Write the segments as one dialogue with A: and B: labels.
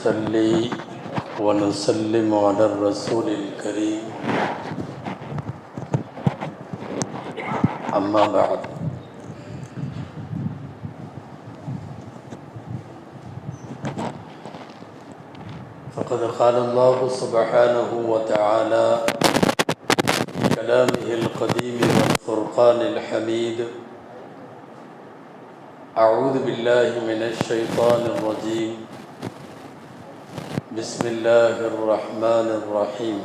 A: نصلي ونسلم على الرسول الكريم أما بعد فقد قال الله سبحانه وتعالى في كلامه القديم والفرقان الحميد أعوذ بالله من الشيطان الرجيم بسم الله الرحمن الرحيم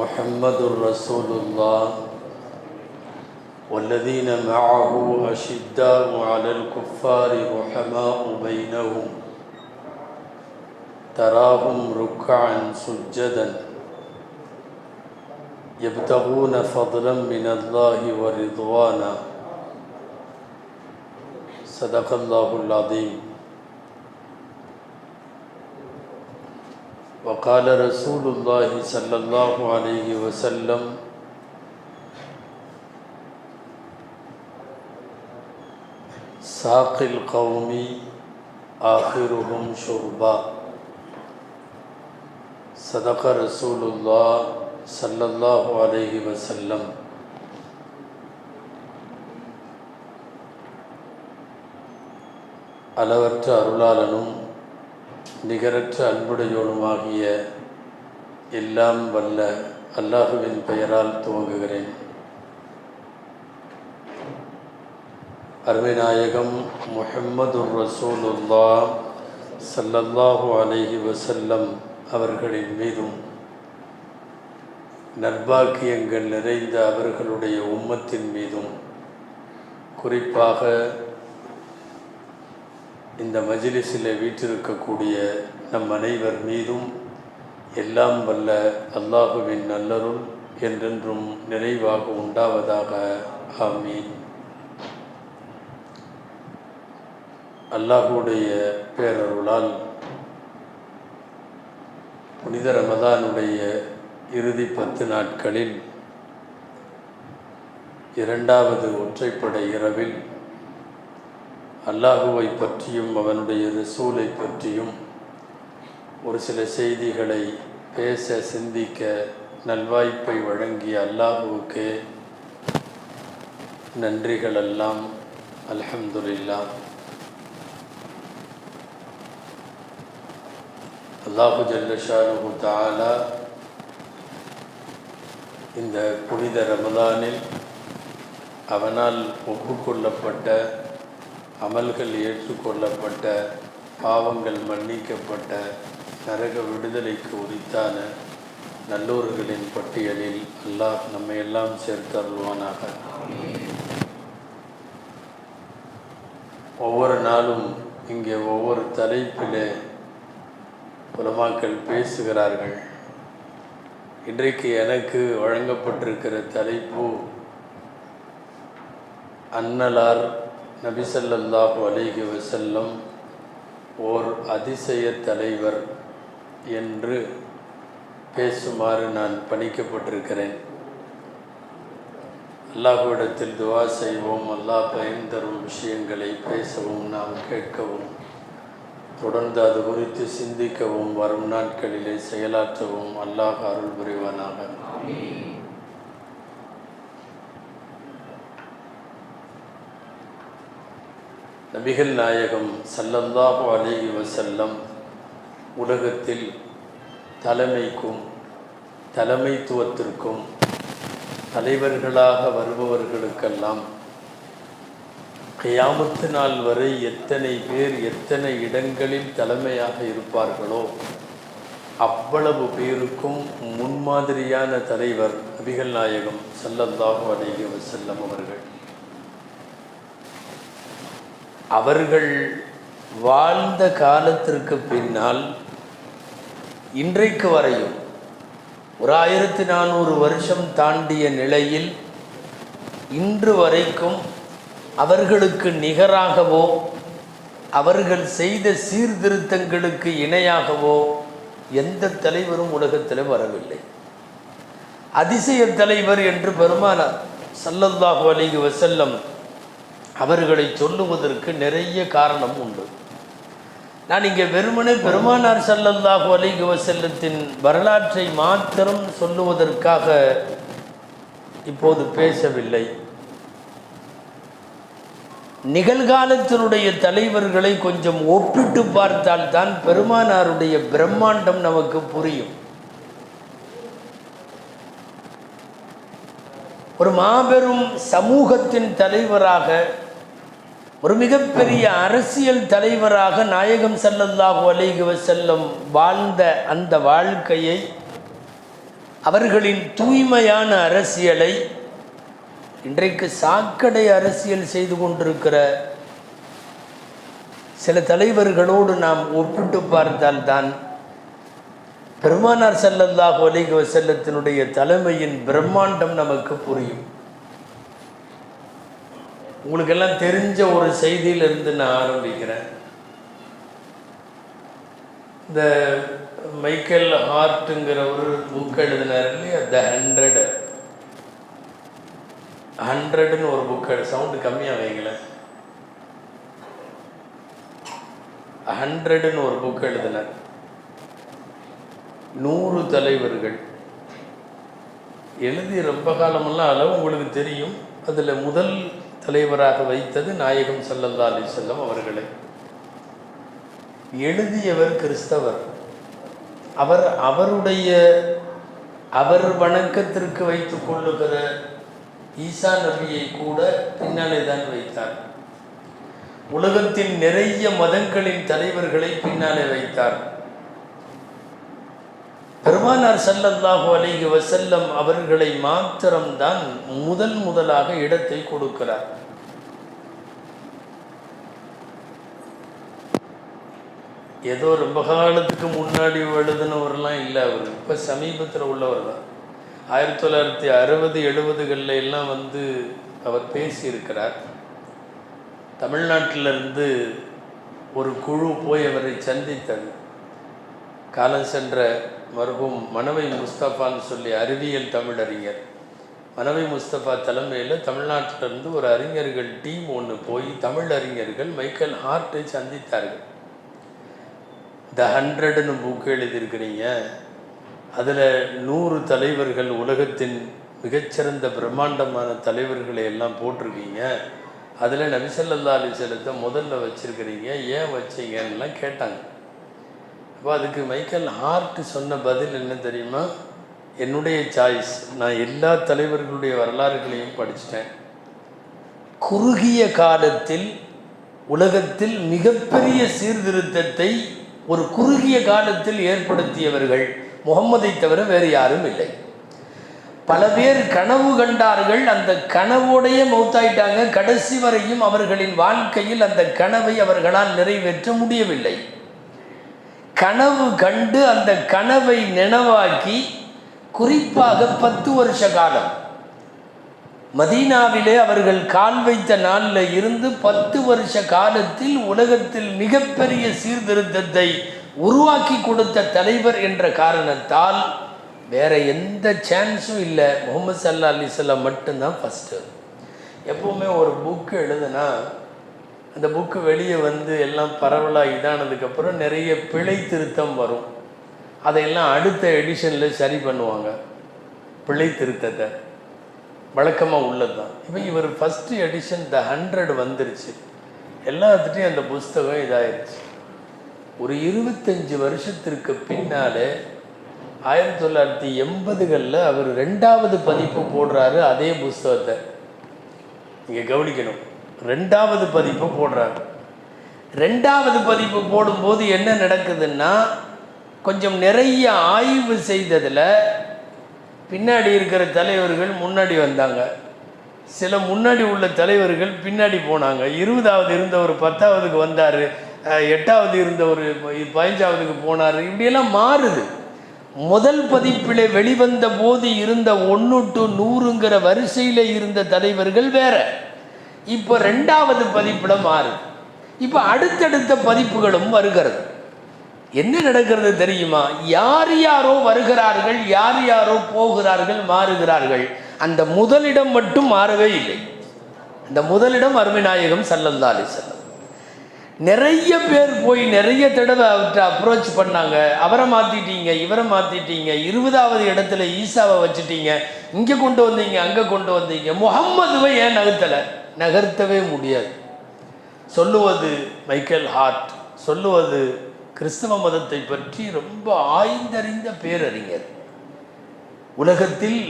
A: محمد رسول الله والذين معه أشداء على الكفار رحماء بينهم تراهم ركعا سجدا يبتغون فضلا من الله ورضوانا صدق الله العظيم وقال رسول الله صلى الله عليه وسلم ساق القوم آخرهم شربا صدق رسول الله صلى الله عليه وسلم. அளவற்ற அருளாளனும் நிகரற்ற அன்புடையோனுமாகிய எல்லாம் வல்ல அல்லாஹுவின் பெயரால் துவங்குகிறேன். அருமைநாயகம் முஹம்மதுர் ரசூலுல்லாஹ் ஸல்லல்லாஹு அலைஹி வஸல்லம் அவர்களின் மீதும் நற்பாக்கியங்கள் நிறைந்த அவர்களுடைய உம்மத்தின் மீதும் குறிப்பாக இந்த மஜ்லிஸில் வீற்றிருக்கக்கூடிய நம் அனைவர் மீதும் எல்லாம் வல்ல அல்லாஹுவின் நல்லருள் என்றென்றும் நிறைவாக உண்டாவதாக. ஆமீன். அல்லாஹுடைய பேரருளால் புனித ரமதானுடைய இறுதி 10 நாட்களில் இரண்டாவது ஒற்றைப்படை இரவில் அல்லாஹுவை பற்றியும் அவனுடைய ரசூலை பற்றியும் ஒரு சில செய்திகளை பேச சிந்திக்க நல்வாய்ப்பை வழங்கிய அல்லாஹுவுக்கு நன்றிகளெல்லாம். அல்ஹம்துலில்லாஹ். அல்லாஹு ஜல்ல ஷானுஹு தஆலா இந்த புனித ரமதானில் அவனால் ஒப்புக்கொள்ளப்பட்ட அமல்கள் ஏற்றுக்கொள்ளப்பட்ட பாவங்கள் மன்னிக்கப்பட்ட நரக விடுதலைக்கு உரித்தான நல்லோர்களின் பட்டியலில் அல்லாஹ் நம்மை எல்லாம் சேர்த்து அருள்வானாக. ஒவ்வொரு நாளும் இங்கே ஒவ்வொரு தலைப்பிலே உலமாக்கள் பேசுகிறார்கள். இன்றைக்கு எனக்கு வழங்கப்பட்டிருக்கிற தலைப்பு அன்னலார் நபி ஸல்லல்லாஹு அலைஹி வஸல்லம் ஓர் அதிசய தலைவர் என்று பேசுமாறு நான் பணிக்கப்பட்டிருக்கிறேன். அல்லாஹ்விடத்தில் துஆ செய்வோம். அல்லாஹ் பயன் தரும் விஷயங்களை பேசவும் நாம் கேட்கவும் தொடர்ந்து அது குறித்து சிந்திக்கவும் வரும் நாட்களிலே செயலாற்றவும் அல்லாஹ் அருள் புரிவானாக. நபிகள் நாயகம் ஸல்லல்லாஹு அலைஹி வஸல்லம் உலகத்தில் தலைமைக்கும் தலைமைத்துவத்திற்கும் தலைவர்களாக வருபவர்களுக்கெல்லாம் கியாமத்து நாள் வரை எத்தனை பேர் எத்தனை இடங்களில் தலைமையாக இருப்பார்களோ அவ்வளவு பேருக்கும் முன்மாதிரியான தலைவர் நபிகள் நாயகம் ஸல்லல்லாஹு அலைஹி வஸல்லம் அவர்கள். அவர்கள் வாழ்ந்த காலத்திற்கு பின்னால் இன்றைக்கு வரையும் ஒரு 1400 வருஷம் தாண்டிய நிலையில் இன்று வரைக்கும் அவர்களுக்கு நிகராகவோ அவர்கள் செய்த சீர்திருத்தங்களுக்கு இணையாகவோ எந்த தலைவரும் உலகத்தில் வரவில்லை. அதிசய தலைவர் என்று பெருமானார் ஸல்லல்லாஹு அலைஹி வஸல்லம் அவர்களை சொல்லுவதற்கு நிறைய காரணம் உண்டு. நான் இங்கே வெறுமனே பெருமானார் ஸல்லல்லாஹு அலைஹி வஸல்லத்தின் வரலாற்றை மாத்திரம் சொல்லுவதற்காக இப்போது பேசவில்லை. நிகழ்காலத்தினுடைய தலைவர்களை கொஞ்சம் ஒப்பிட்டு பார்த்தால்தான் பெருமானாருடைய பிரம்மாண்டம் நமக்கு புரியும். ஒரு மாபெரும் சமூகத்தின் தலைவராக, ஒரு மிகப்பெரிய அரசியல் தலைவராக நாயகம் ஸல்லல்லாஹு அலைஹி வஸல்லம் வாழ்ந்த அந்த வாழ்க்கையை, அவர்களின் தூய்மையான அரசியலை இன்றைக்கு சாக்கடை அரசியல் செய்து கொண்டிருக்கிற சில தலைவர்களோடு நாம் ஒப்பிட்டு பார்த்தால்தான் பெருமானார் ஸல்லல்லாஹு அலைஹி வஸல்லத்தினுடைய தலைமையின் பிரம்மாண்டம் நமக்கு புரியும். உங்களுக்கெல்லாம் தெரிஞ்ச ஒரு செய்தியிலிருந்து நான் ஆரம்பிக்கிறேன். இந்த மைக்கேல் ஹார்ட்டுங்கிற ஒரு புக் எழுதினார் இல்லையா, த 100ன்னு ஒரு புக். சவுண்டு கம்மியாக வைங்களேன். 100ன்னு ஒரு புக் எழுதினார். 100 தலைவர்கள் எழுதி ரொம்ப காலமெல்லாம் அளவு உங்களுக்கு தெரியும். அதில் முதல் தலைவராக வைத்தது நாயகம் ஸல்லல்லாஹு அலைஹி வஸல்லம் அவர்களை. எழுதியவர் கிறிஸ்தவர். அவர் வணக்கத்திற்கு வைத்துக் கொள்ளுகிற ஈசா நபியை கூட பின்னாலே தான் வைத்தார். உலகத்தின் நிறைய மதங்களின் தலைவர்களை பின்னாலே வைத்தார். பெருமானார் ஸல்லல்லாஹு அலைஹி வஸல்லம் அவர்களை மாத்திரம்தான் முதலாக இடத்தை கொடுக்கிறார். ஏதோ ரொம்ப காலத்துக்கு முன்னாடி எழுதினவரெல்லாம் இல்லை. அவர் இப்போ சமீபத்தில் உள்ளவர் தான். 1960-70களில் எல்லாம் அவர் பேசியிருக்கிறார். தமிழ்நாட்டிலிருந்து ஒரு குழு போய் அவரை சந்தித்தது. காலம் சென்ற மர்ஹூம் மனவை முஸ்தபான்னு சொல்லி அறிவியல் தமிழறிஞர் மனவை முஸ்தபா தலைமையில் தமிழ்நாட்டிலிருந்து ஒரு அறிஞர்கள் டீம் ஒன்று போய் தமிழறிஞர்கள் மைக்கேல் ஹார்ட்டை சந்தித்தார்கள். த 100ன்னு புக் எழுதியிருக்கிறீங்க. அதில் 100 தலைவர்கள், உலகத்தின் மிகச்சிறந்த பிரம்மாண்டமான தலைவர்களை எல்லாம் போட்டிருக்கீங்க. அதில் நபி ஸல்லல்லாஹு அலைஹி வஸல்லத்தை முதல்ல வச்சுருக்கிறீங்க, ஏன் வச்சிங்கன்னெலாம் கேட்டாங்க. அப்போ அதுக்கு மைக்கேல் ஹார்ட் சொன்ன பதில் என்ன தெரியுமா? என்னுடைய சாய்ஸ். நான் எல்லா தலைவர்களுடைய வரலாறுகளையும் படிச்சிட்டேன். குறுகிய காலத்தில் உலகத்தில் மிகப்பெரிய சீர்திருத்தத்தை ஒரு குறுகிய காலத்தில் ஏற்படுத்தியவர்கள் முகம்மதை தவிர வேறு யாரும் இல்லை. பல பேர் கனவு கண்டார்கள், அந்த கனவோடைய மௌத்தாயிட்டாங்க. கடைசி வரையும் அவர்களின் வாழ்க்கையில் அந்த கனவை அவர்களால் நிறைவேற்ற முடியவில்லை. கனவு கண்டு அந்த கனவை நினைவாக்கி குறிப்பாக 10 வருஷ காலம் மதீனாவிலே அவர்கள் கால் வைத்த நாளில் இருந்து 10 வருஷ காலத்தில் உலகத்தில் மிகப்பெரிய சீர்திருத்தத்தை உருவாக்கி கொடுத்த தலைவர் என்ற காரணத்தால் வேற எந்த சான்ஸும் இல்லை. முஹம்மது ஸல்லல்லாஹு அலைஹி வஸல்லம் மட்டும்தான் ஃபஸ்ட்டு. எப்போவுமே ஒரு புக்கு எழுதுனா அந்த புக்கு வெளியே எல்லாம் பரவலாக இதானதுக்கப்புறம் நிறைய பிழை திருத்தம் வரும். அதையெல்லாம் அடுத்த எடிஷனில் சரி பண்ணுவாங்க. பிழை திருத்தத்தை வழக்கமாக உள்ளது தான். இப்போ இவர் ஃபஸ்ட்டு எடிஷன் த 100 வந்துருச்சு. எல்லாத்துட்டையும் அந்த புஸ்தகம் இதாகிடுச்சு. ஒரு 25 வருஷத்திற்கு பின்னாலே 1980களில் அவர் 2வது பதிப்பு போடுறாரு. அதே புஸ்தகத்தை நீங்கள் கவனிக்கணும். 2வது பதிப்பு போடுறாரு. 2வது பதிப்பு போடும்போது என்ன நடக்குதுன்னா, கொஞ்சம் நிறைய ஆய்வு செய்ததில் பின்னாடி இருக்கிற தலைவர்கள் முன்னாடி வந்தாங்க, சில முன்னாடி உள்ள தலைவர்கள் பின்னாடி போனாங்க. 20வது இருந்தவர் 10வதுக்கு வந்தார், 8வது இருந்தவர் 15வதுக்கு போனார். இப்படியெல்லாம் மாறுது. முதல் பதிப்பில் வெளிவந்த போது இருந்த 1 to 100ங்கிற வரிசையில் இருந்த தலைவர்கள் வேற. இப்போ 2வது பதிப்பில் மாறுது. இப்போ அடுத்தடுத்த பதிப்புகளும் வருகிறது. என்ன நடக்கிறது தெரியுமா? யார் யாரோ வருகிறார்கள், யார் யாரோ போகிறார்கள், மாறுகிறார்கள். அந்த முதலிடம் மட்டும் மாறவே இல்லை. அந்த முதலிடம் அருமை நாயகம் ஸல்லல்லாஹு அலைஹி வஸல்லம். நிறைய பேர் போய் நிறைய தடவை அவர்கிட்ட அப்ரோச் பண்ணாங்க. அவரை மாற்றிட்டீங்க, இவரை மாற்றிட்டீங்க, 20வது இடத்துல ஈசாவை வச்சுட்டீங்க, இங்கே கொண்டு வந்தீங்க, அங்கே கொண்டு வந்தீங்க, முஹம்மதுவை ஏன் நகர்த்தவே முடியாது. சொல்லுவது மைக்கேல் ஹார்ட், சொல்லுவது கிறிஸ்தவ மதத்தை பற்றி ரொம்ப ஆய்ந்தறிந்த பேரறிஞர். உலகத்தில்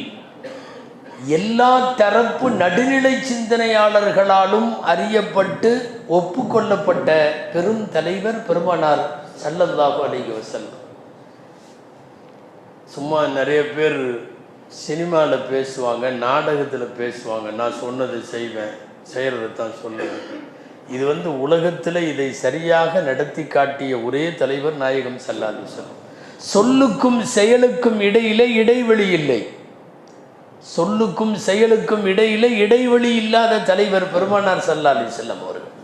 A: எல்லா தரப்பு நடுநிலை சிந்தனையாளர்களாலும் அறியப்பட்டு ஒப்புக்கொள்ளப்பட்ட பெரும் தலைவர் பெருமானார் ஸல்லல்லாஹு அலைஹி வஸல்லம். சும்மா நிறைய பேர் சினிமாவில் பேசுவாங்க, நாடகத்தில் பேசுவாங்க, நான் சொன்னது செய்வேன், செய்கிறத தான் சொல்லுவேன். இது உலகத்தில் இதை சரியாக நடத்தி காட்டிய ஒரே தலைவர் நாயகம் ஸல்லல்லாஹு அலைஹி வஸல்லம். சொல்லுக்கும் செயலுக்கும் இடையிலே இடைவெளி இல்லை. சொல்லுக்கும் செயலுக்கும் இடையிலே இடைவெளி இல்லாத தலைவர் பெருமானார் ஸல்லல்லாஹு அலைஹி வஸல்லம் அவர்கள்.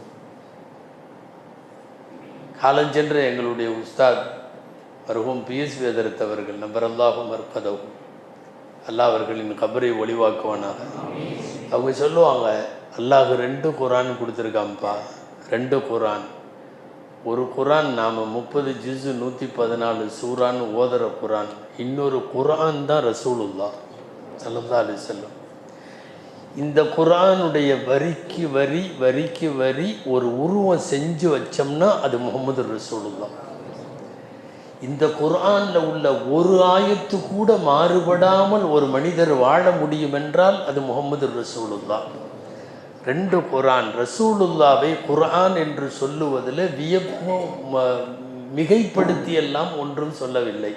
A: காலஞ்சென்ற எங்களுடைய உஸ்தாத் மர்ஹூம் பிஎஸ்வி ஹதரத் அவர்கள் நபரல்லாஹு மர்கதஹு, அல்லாஹ் அவர்களின் கபரை ஒளிவாக்குவானாக. அவங்க சொல்லுவாங்க, அல்லாஹ் 2 குரான் கொடுத்துருக்கான்ப்பா, 2 குரான். ஒரு குரான் நாம் 30 ஜுஸ் 114 சூரான்னு ஓதுற குரான், இன்னொரு குரான் தான் ரசூலுல்லாஹ் ஸல்லல்லாஹு அலைஹி வஸல்லம். இந்த குரானுடைய வரிக்கு வரி வரிக்கு வரி ஒரு உருவம் செஞ்சு வச்சோம்னா அது முஹம்மது ரசூலுல்லாஹ். இந்த குரானில் உள்ள ஒரு ஆயத்து கூட மாறுபடாமல் ஒரு மனிதர் வாழ முடியும் என்றால் அது முஹம்மது ரசூலுல்லாஹ். 2 குரான். ரசூலுல்லாவை குரான் என்று சொல்லுவதில் வியப்பு மிகைப்படுத்தியெல்லாம் ஒன்றும் சொல்லவில்லை.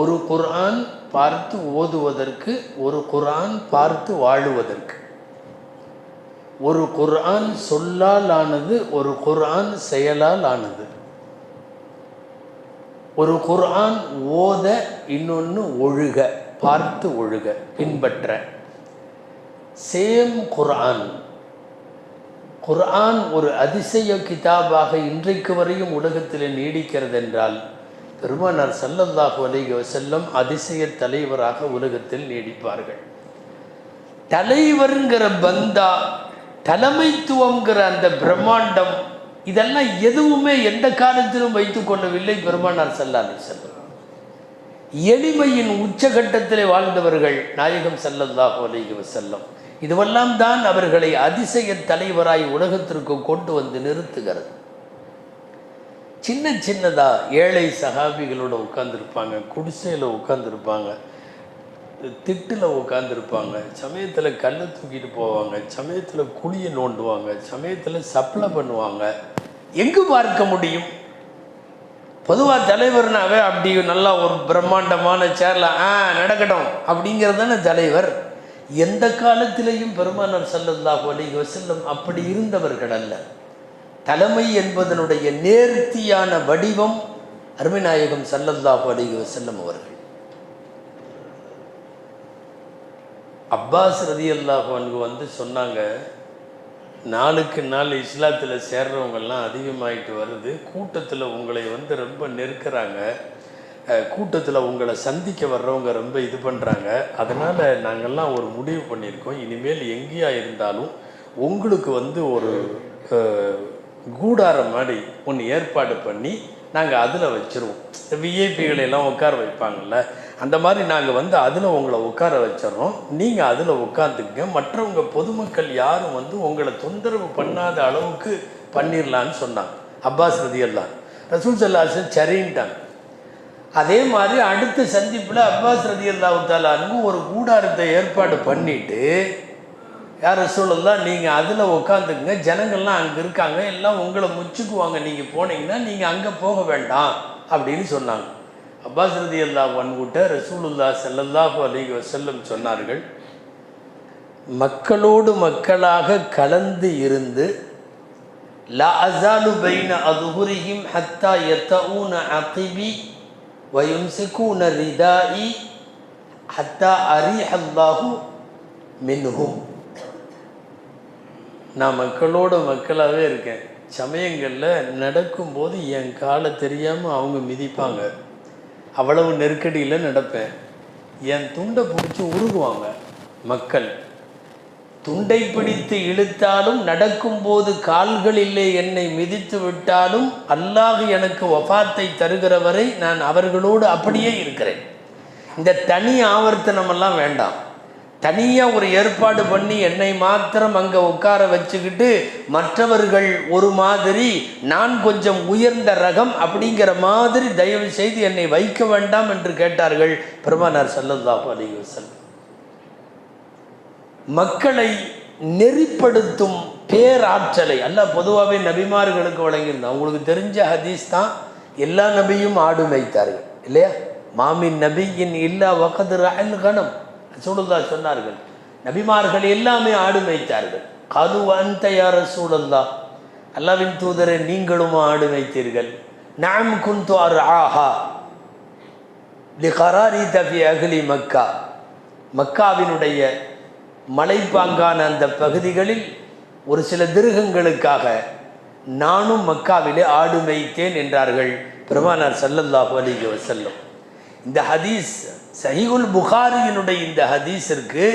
A: ஒரு குர்ஆன் பார்த்து ஓதுவதற்கு, ஒரு குர்ஆன் பார்த்து வாழுவதற்கு. ஒரு குர்ஆன் சொல்லால் ஆனது, ஒரு குர்ஆன் செயலால் ஆனது. ஒரு குர்ஆன் ஓத, இன்னொன்று ஒழுக, பார்த்து ஒழுக, பின்பற்ற. சேம் குர்ஆன். குர்ஆன் ஒரு அதிசய கிதாபாக இன்றைக்கு வரையும் உலகத்தில் நீடிக்கிறது என்றால் பெருமானார் ஸல்லல்லாஹு அலைஹி வஸல்லம் அதிசய தலைவராக உலகத்தில் நீடிப்பார்கள். தலைவருங்கிற பந்தா, தலைமைத்துவங்கிற அந்த பிரம்மாண்டம், இதெல்லாம் எதுவுமே எந்த காலத்திலும் வைத்துக் கொள்ளவில்லை பெருமானார் ஸல்லல்லாஹு அலைஹி வஸல்லம். எளிமையின் உச்சகட்டத்திலே வாழ்ந்தவர்கள் நாயகம் ஸல்லல்லாஹு அலைஹி வஸல்லம். இதுவெல்லாம் தான் அவர்களை அதிசய தலைவராய் உலகத்திற்கு கொண்டு வந்து நிறுத்துகிறது. சின்ன சின்னதா ஏழை சஹாபிகளோட உட்காந்துருப்பாங்க, குடிசையில் உட்காந்துருப்பாங்க, திட்டில் உட்காந்துருப்பாங்க, சமயத்தில் கல்லை தூக்கிட்டு போவாங்க, சமயத்தில் குழியை நோண்டுவாங்க, சமயத்தில் சப்ளை பண்ணுவாங்க. எங்கு பார்க்க முடியும்? பொதுவாக தலைவர்னாவே அப்படி நல்லா ஒரு பிரம்மாண்டமான சேரில் நடக்கட்டும் அப்படிங்கிறது தானே தலைவர். எந்த காலத்திலேயும் பெருமானார் ஸல்லல்லாஹு அலைஹி வஸல்லம் அப்படி இருந்தவர்கள் அல்ல. தலைமை என்பதனுடைய நேர்த்தியான வடிவம் அருமைநாயகம் ஸல்லல்லாஹு அலைஹி வஸல்லம் அவர்கள். அப்பாஸ் ரலியல்லாஹு அன்ஹு சொன்னாங்க, நாளுக்கு நாள் இஸ்லாத்தில் சேர்றவங்கெல்லாம் அதிகமாகிட்டு வருது, கூட்டத்தில் உங்களை ரொம்ப நெருக்கிறாங்க, கூட்டத்தில் உங்களை சந்திக்க வர்றவங்க ரொம்ப இது பண்ணுறாங்க. அதனால் நாங்கள்லாம் ஒரு முடிவு பண்ணியிருக்கோம், இனிமேல் எங்கேயா இருந்தாலும் உங்களுக்கு ஒரு கூடாரம் மாதிரி ஒன்று ஏற்பாடு பண்ணி நாங்கள் அதில் வச்சுருவோம். விஐபிகளெல்லாம் உட்கார வைப்பாங்கள்ல, அந்த மாதிரி நாங்கள் அதில் உங்களை உட்கார வச்சிடறோம், நீங்கள் அதில் உட்காந்துக்குங்க, மற்றவங்க பொதுமக்கள் யாரும் உங்களை தொந்தரவு பண்ணாத அளவுக்கு பண்ணிடலான்னு சொன்னாங்க அப்பாஸ் ரலியல்லாஹு. ரசூல் ஸல்லல்லாஹு அலைஹி வஸல்லம் சரின்ட்டாங்க. அதே மாதிரி அடுத்த சந்திப்பில் அப்பாஸ் ரலியல்லாஹு தஆலா அன்ஹு ஒரு கூடாரத்தை ஏற்பாடு பண்ணிவிட்டு, யார் ரசூலுல்லாஹ் நீங்கள் அதில் உட்காந்துக்குங்க, ஜனங்கள்லாம் அங்கே இருக்காங்க, எல்லாம் உங்களை முச்சுக்குவாங்க, நீங்கள் போனீங்கன்னா நீங்கள் அங்கே போக வேண்டாம் அப்படின்னு சொன்னாங்க. அப்பாஸ் ரலியல்லாஹு அன்ஹுட்ட ரசூலுல்லாஹ் ஸல்லல்லாஹு அலைஹி வஸல்லம் சொன்னார்கள், மக்களோடு மக்களாக கலந்து இருந்து லா அஸாலு பைன அதுஹுரிஹிம் ஹத்தா யத்தஊன அகிபி வயும்சிகூன ரிதாஇ ஹத்தா அரிஹல்லாஹு மின்ஹும். நான் மக்களோட மக்களாகவே இருக்கேன். சமயங்களில் நடக்கும்போது என் காலை தெரியாமல் அவங்க மிதிப்பாங்க, அவ்வளவு நெருக்கடியில் நடப்பேன். என் துண்டை பிடிச்சி உருகுவாங்க மக்கள். துண்டை பிடித்து இழுத்தாலும், நடக்கும்போது கால்களிலே என்னை மிதித்து விட்டாலும் அல்லாஹ் எனக்கு வஃபாத்தை தருகிற வரை நான் அவர்களோடு அப்படியே இருக்கிறேன். இந்த தனி ஆவர்த்தனமெல்லாம் வேண்டாம். தனியாக ஒரு ஏற்பாடு பண்ணி என்னை மாத்திரம் அங்கே உட்கார வச்சுக்கிட்டு மற்றவர்கள் ஒரு மாதிரி, நான் கொஞ்சம் உயர்ந்த ரகம் அப்படிங்கிற மாதிரி தயவு செய்து என்னை வைக்க வேண்டாம் என்று கேட்டார்கள் பெருமானார் ஸல்லல்லாஹு அலைஹி வஸல்லம். மக்களை நெறிப்படுத்தும் பேராற்றலை அல்லாஹ் பொதுவாகவே நபிமார்களுக்கு வழங்கியிருந்தான். அவங்களுக்கு தெரிஞ்ச ஹதீஸ் தான், எல்லா நபியும் ஆடு மேய்த்தார்கள் இல்லையா? மாமின் நபியின் இல்லா வகது ரஅல் கனம், ரசூலுல்லாஹ் சொன்னார்கள், நபிமார்கள் எல்லாமே ஆடு மேய்த்தார்கள். காலு அன்த யா ரசூலல்லாஹ், அல்லாஹ்வின் தூதரே நீங்களும் ஆடு மேய்த்தீர்கள். நஅம் குன்து அர்ஆஹா லிகராரித ஃபி அஹ்லி மக்கா, மக்காவினுடைய மலைப்பாங்கான அந்த பகுதிகளில் ஒரு சில திருகங்களுக்காக நானும் மக்காவிலே ஆடு மேய்த்தேன் என்றார்கள் பெருமானார் ஸல்லல்லாஹு அலைஹி வஸல்லம். இந்த ஹதீஸ் சஹீஹுல் புகாரியினுடைய இந்த ஹதீஸிற்கு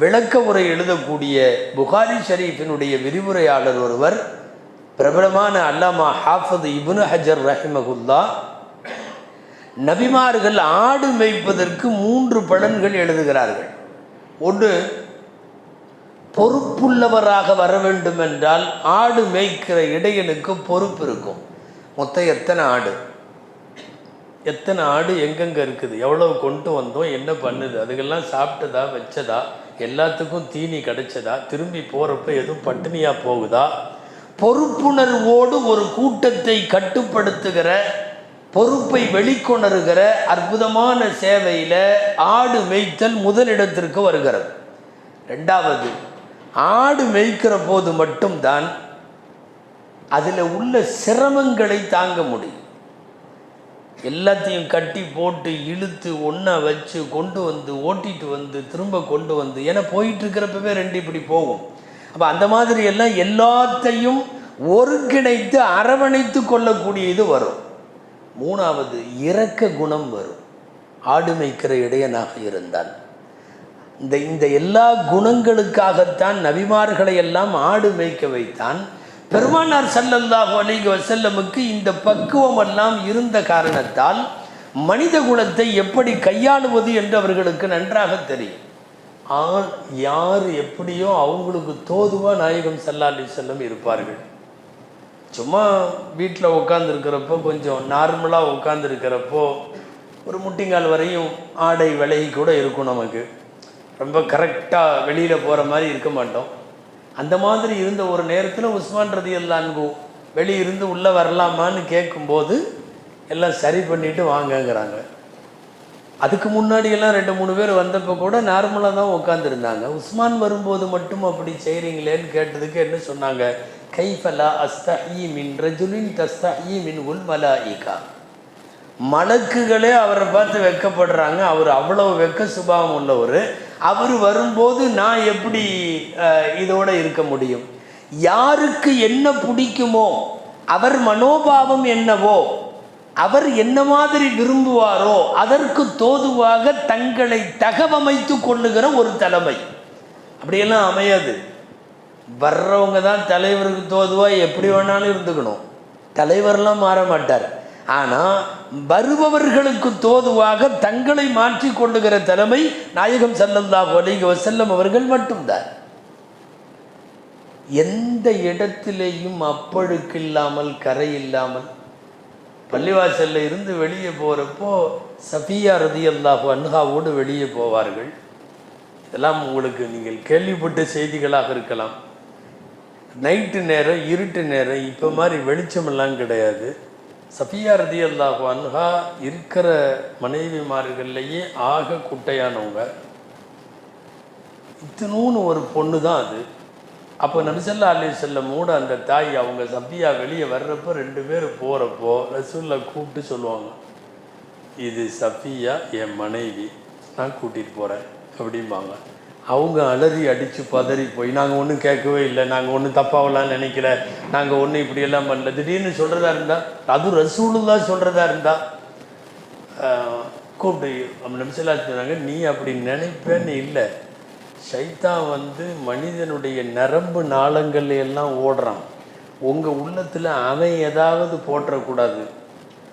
A: விளக்க உரை எழுதக்கூடிய புகாரி ஷரீஃபினுடைய விரிவுரையாளர் ஒருவர், பிரபலமான அல்லாமா ஹாஃபிஸ் இப்னு ஹஜர் ரஹிமஹுல்லா, நபிமார்கள் ஆடு மேய்ப்பதற்கு 3 பலன்கள் எழுதுகிறார்கள். ஒன்று, பொறுப்புள்ளவராக வர வேண்டும் என்றால் ஆடு மேய்க்கிற இடையனுக்கு பொறுப்பு இருக்கும். மொத்தம் எத்தனை ஆடு எங்கெங்கே இருக்குது, எவ்வளவு கொண்டு வந்தோம், என்ன பண்ணுது, அதுக்கெல்லாம் சாப்பிட்டதா வச்சதா, எல்லாத்துக்கும் தீனி கிடைச்சதா, திரும்பி போகிறப்ப எதுவும் பட்டினியாக போகுதா, பொறுப்புணர்வோடு ஒரு கூட்டத்தை கட்டுப்படுத்துகிற, பொறுப்பை வெளிக்கொணருகிற அற்புதமான சேவையில் ஆடு மேய்த்தல் முதலிடத்திற்கு வருகிறது. 2வது, ஆடு மேய்க்கிற போது மட்டும்தான் அதில் உள்ள சிரமங்களை தாங்க முடியும். எல்லாத்தையும் கட்டி போட்டு இழுத்து ஒன்றா வச்சு கொண்டு வந்து ஓட்டிட்டு வந்து திரும்ப கொண்டு வந்து, ஏன்னா போயிட்டு இருக்கிறப்பவே 2 இப்படி போகும். அப்போ அந்த மாதிரி எல்லாம் எல்லாத்தையும் ஒருங்கிணைத்து அரவணைத்து கொள்ளக்கூடியது வரும். 3வது, இரக்க குணம் வரும் ஆடு மேய்க்கிற இடையனாக இருந்தால். இந்த எல்லா குணங்களுக்காகத்தான் நபிமார்களை எல்லாம் ஆடு மேய்க்க வைத்தான். பெருமானார் ஸல்லல்லாஹு அலைஹி வஸல்லமுக்கு இந்த பக்குவம் எல்லாம் இருந்த காரணத்தால் மனித குலத்தை எப்படி கையாளுவது என்று அவர்களுக்கு நன்றாக தெரியும். யார் எப்படியோ அவங்களுக்கு தோதுவா நாயகம் ஸல்லல்லாஹு அலைஹி வஸல்லம் இருப்பார்கள். சும்மா வீட்டில் உட்காந்துருக்கிறப்போ, கொஞ்சம் நார்மலாக உட்காந்துருக்கிறப்போ ஒரு முட்டிங்கால் வரையும் ஆடை விலகி கூட இருக்கும். நமக்கு ரொம்ப கரெக்டாக வெளியில் போகிற மாதிரி இருக்க மாட்டோம். அந்த மாதிரி இருந்த ஒரு நேரத்தில் உஸ்மான் ரலியல்லாஹு அன்ஹு வெளியிருந்து உள்ளே வரலாமான்னு கேட்கும்போது எல்லாம் சரி பண்ணிவிட்டு வாங்கங்கிறாங்க. அதுக்கு முன்னாடியெல்லாம் 2-3 பேர் வந்தப்போ கூட நார்மலாக தான் உட்காந்துருந்தாங்க. உஸ்மான் வரும்போது மட்டும் அப்படி செய்கிறீங்களேன்னு கேட்டதுக்கு என்ன சொன்னாங்க, கைஃபலா அஸ்தஹி மின் ரஜுலின் தஸ்தஹி மின் உல் மலாயிகா, மலக்குகளே அவரை பார்த்து வெட்கப்படுறாங்க, அவர் அவ்வளவு வெட்க சுபாவம் உள்ளவர், அவர் வரும்போது நான் எப்படி இதோடு இருக்க முடியும்? யாருக்கு என்ன பிடிக்குமோ, அவர் மனோபாவம் என்னவோ, அவர் என்ன மாதிரி விரும்புவாரோ அதற்கு தோதுவாக தங்களை தகவமைத்து கொள்ளுகிற ஒரு தலைமை. அப்படியெல்லாம் அமையாது. வர்றவங்க தான் தலைவருக்கு தோதுவாக எப்படி வேணாலும் இருந்துக்கணும். தலைவரெல்லாம் மாற மாட்டார். ஆனால் வருபவர்களுக்கு தோதுவாக தங்களை மாற்றி கொள்ளுகிற தலைமை நாயகம் ஸல்லல்லாஹு அலைஹி வஸல்லம் அவர்கள் மட்டும்தான். எந்த இடத்திலேயும் அப்பழுக்கு இல்லாமல் கரை இல்லாமல் பள்ளிவாசலில் இருந்து வெளியே போகிறப்போ சஃபியா ரலியல்லாஹு அன்ஹாவோடு வெளியே போவார்கள். இதெல்லாம் உங்களுக்கு நீங்கள் கேள்விப்பட்ட செய்திகளாக இருக்கலாம். நைட்டு நேரம், இருட்டு நேரம், இப்போ மாதிரி வெளிச்சமெல்லாம் கிடையாது. சஃபியா ரலியல்லாஹு அன்ஹா இருக்கிற மனைவிமார்கள்லேயே ஆக குட்டையானவங்க. இத்தினூன்னு ஒரு பொண்ணு தான் அது. அப்போ நபி ஸல்லல்லாஹு அலைஹி வஸல்லமோட அந்த தாய் அவங்க சஃபியா வெளியே வர்றப்போ 2 பேர் போகிறப்போ ரசூலுல்லாஹ் கூப்பிட்டு சொல்லுவாங்க, இது சஃபியா என் மனைவி, நான் கூட்டிகிட்டு போகிறேன் அப்படிம்பாங்க. அவங்க அலறி அடித்து பதறி போய், நாங்கள் ஒன்றும் கேட்கவே இல்லை, நாங்கள் ஒன்றும் தப்பாகலாம் நினைக்கல, நாங்கள் ஒன்றும் இப்படியெல்லாம் பண்ணல, திடீர்னு சொல்கிறதா இருந்தால், அதுவும் ரசூலுல்லாஹ் சொல்கிறதா இருந்தால் கூப்பிட்டு நபி ஸல்லல்லாஹு அலைஹி வஸல்லம் சொன்னாங்க, நீ அப்படி நினைப்பேன்னு இல்லை, ஷைத்தான் வந்து மனிதனுடைய நரம்பு நாளங்கள் எல்லாம் ஓடுறான். உங்கள் உள்ளத்தில் அவன் ஏதாவது போட்டுறக்கூடாது.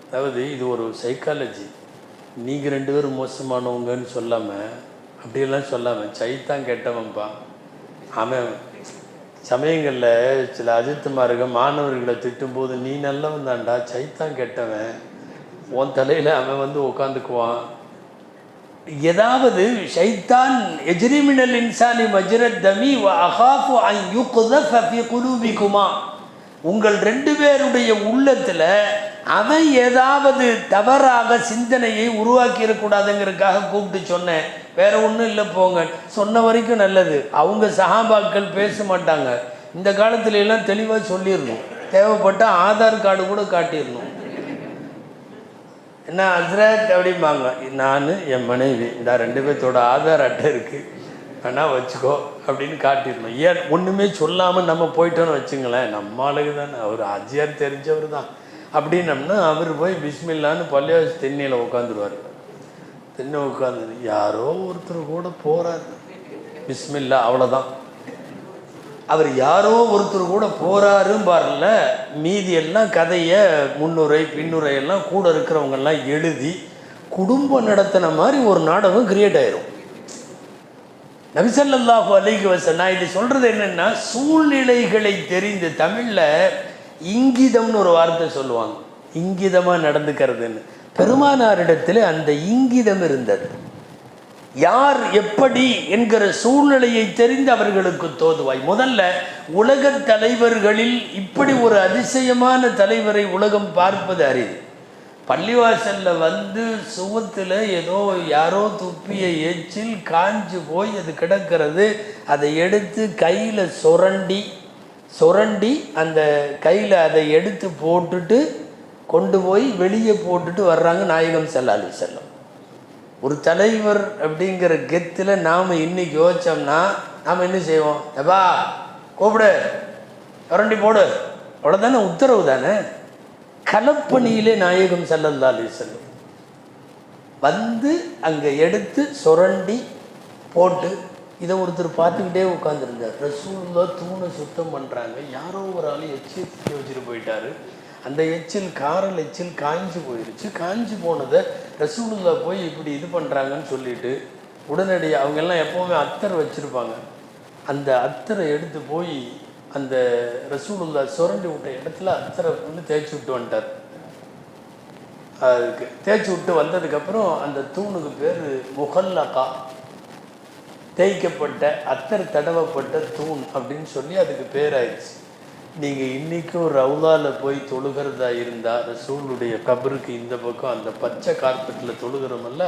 A: அதாவது இது ஒரு சைக்காலஜி. நீங்கள் 2 பேரும் மோசமானவங்கன்னு சொல்லாமல், அப்படியெல்லாம் சொல்லாமல், சைத்தான் கெட்டவன்ப்பா. அவன் சமயங்களில் சில அஜித்துமாருங்க மாணவர்களை திட்டும்போது, நீ நல்லவன் தான்டா, சைத்தான் கெட்டவன், உன் தலையில் அவன் வந்து உட்காந்துக்குவான். ஏதாவது ஷைத்தான் எஜ்ரிமினல் இன்சானி மஜ்ரத் தமி வ அகாஃபு அன் யுக்தஃப ஃபி குலூபிகுமா, உங்கள் 2 பேருடைய உள்ளத்தில் அவன் ஏதாவது தவறாக சிந்தனையை உருவாக்கிடக்கூடாதுங்கிறதுக்காக கூப்பிட்டு சொன்னேன். வேற ஒன்றும் இல்லை, போங்க. சொன்ன வரைக்கும் நல்லது. அவங்க சஹாபாக்கள் பேச மாட்டாங்க. இந்த காலத்துல எல்லாம் தெளிவாக சொல்லிடணும். தேவைப்பட்ட ஆதார் கார்டு கூட காட்டிடணும். என்ன ஹஸ்ரத் அப்படிம்பாங்க, நான் என் மனைவி இந்த 2 பேர்த்தோட ஆதார் அட்டை இருக்குது, வேணால் வச்சுக்கோ அப்படின்னு காட்டிடணும். ஏன் ஒன்றுமே சொல்லாமல் நம்ம போயிட்டோன்னு வச்சுங்களேன், நம்ம ஆளுக்கு தானே, அவர் ஆஜியார் தெரிஞ்சவர் தான் அப்படின்னம்னா அவர் போய் பிஸ்மில்லான்னு பள்ளியாசி தென்னையில் உட்காந்துருவார். தென்னை உட்காந்து யாரோ ஒருத்தர் கூட போகிறார், பிஸ்மில்லா, அவ்வளோதான். அவர் யாரோ ஒருத்தர் கூட போகிறாரும் பாருல, மீதி எல்லாம் கதையை முன்னுரை பின்னுரை எல்லாம் கூட இருக்கிறவங்கெல்லாம் எழுதி குடும்பம் நடத்தின மாதிரி ஒரு நாடகம் கிரியேட் ஆயிரும். நபி ஸல்லல்லாஹு அலைஹி வஸல்லம், நான் இது சொல்கிறது என்னென்னா, சூழ்நிலைகளை தெரிந்து, தமிழில் இங்கிதம்னு ஒரு வார்த்தை சொல்லுவாங்க, இங்கிதமாக நடந்துக்கிறதுன்னு. பெருமானாரிடத்தில் அந்த இங்கிதம் இருந்தது. யார் எப்படி என்கிற சூழ்நிலையை தெரிந்து அவர்களுக்கு தோதுவாய். முதல்ல உலக தலைவர்களில் இப்படி ஒரு அதிசயமான தலைவரை உலகம் பார்ப்பது அரிது. பள்ளிவாசல்ல வந்து சுவத்தில் ஏதோ யாரோ துப்பிய எச்சில் காஞ்சு போய் அது கிடக்கிறது. அதை எடுத்து கையில் சுரண்டி அந்த கையில் அதை எடுத்து போட்டுட்டு கொண்டு போய் வெளியே போட்டுட்டு வர்றாங்க நாயகம் ஸல்லல்லாஹு அலைஹி வஸல்லம். ஒரு தலைவர் அப்படிங்கிற கெத்தில் நாம் இன்னைக்கு யோசிச்சோம்னா நாம் என்ன செய்வோம்? எப்பா கூப்பிடு, சுரண்டி போடு, அவ்வளோதானே, உத்தரவு தானே. களப்பணியிலே நாயகம் ஸல்லல்லாஹு அலைஹி வஸல்லம் வந்து அங்கே எடுத்து சுரண்டி போட்டு இதை ஒருத்தர் பார்த்துக்கிட்டே உட்காந்துருந்தார். ரசூலுல்லாஹ் தூணை சுத்தம் பண்ணுறாங்க. யாரோ ஒரு ஆள் எச்சில் வச்சுட்டு போயிட்டாரு. அந்த எச்சில் காரல் எச்சில் காஞ்சி போயிடுச்சு. காஞ்சி போனதை ரசூலுல்லாஹ் போய் இப்படி இது பண்ணுறாங்கன்னு சொல்லிட்டு உடனடியாக அவங்கெல்லாம் எப்போவுமே அத்தர் வச்சுருப்பாங்க. அந்த அத்தரை எடுத்து போய் அந்த ரசூலுல்லாஹ் சுரண்டி விட்ட இடத்துல அத்தரை வந்து தேய்ச்சி விட்டு வந்துட்டார். அதுக்கு தேய்ச்சி விட்டு வந்ததுக்கப்புறம் அந்த தூணுக்கு பேர் முஹல்லகா, தேய்க்கப்பட்ட அத்தர் தடவப்பட்ட தூண் அப்படின்னு சொல்லி அதுக்கு பேர் ஆயிடுச்சு. நீங்கள் இன்றைக்கும் ரவுலாவில் போய் தொழுகிறதா இருந்தால் ரசூலுடைய கபருக்கு இந்த பக்கம் அந்த பச்சை கார்பெட்டில் தொழுகிறோமல்ல,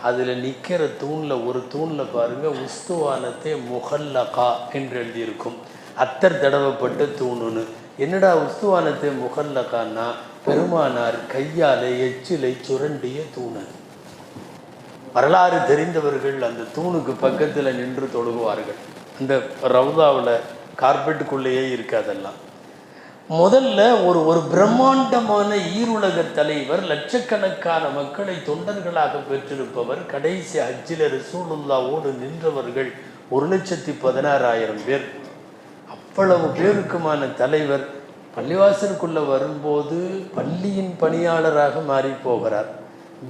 A: அதில் நிற்கிற தூணில் ஒரு தூணில் பாருங்கள், உஸ்துவானத்தே முஹல்லகா என்று எழுதியிருக்கும், அத்தர் தடவப்பட்ட தூணுன்னு. என்னடா உஸ்துவானத்தே முஹல்லகான்னா, பெருமானார் கையால் எச்சிலை சுரண்டிய தூணு. வரலாறு தெரிந்தவர்கள் அந்த தூணுக்கு பக்கத்தில் நின்று தொழுகுவார்கள். அந்த ரவுதாவில் கார்பெட்டுக்குள்ளேயே இருக்காதெல்லாம். முதல்ல ஒரு பிரம்மாண்டமான ஈருலக தலைவர், லட்சக்கணக்கான மக்களை தொண்டர்களாக பெற்றிருப்பவர், கடைசி ஹஜ்ஜில் ரசூலுல்லாவோடு நின்றவர்கள் 1,16,000 பேர். அவ்வளவு பேருக்குமான தலைவர் பள்ளிவாசலுக்குள்ளே வரும்போது பள்ளியின் பணியாளராக மாறி போகிறார்.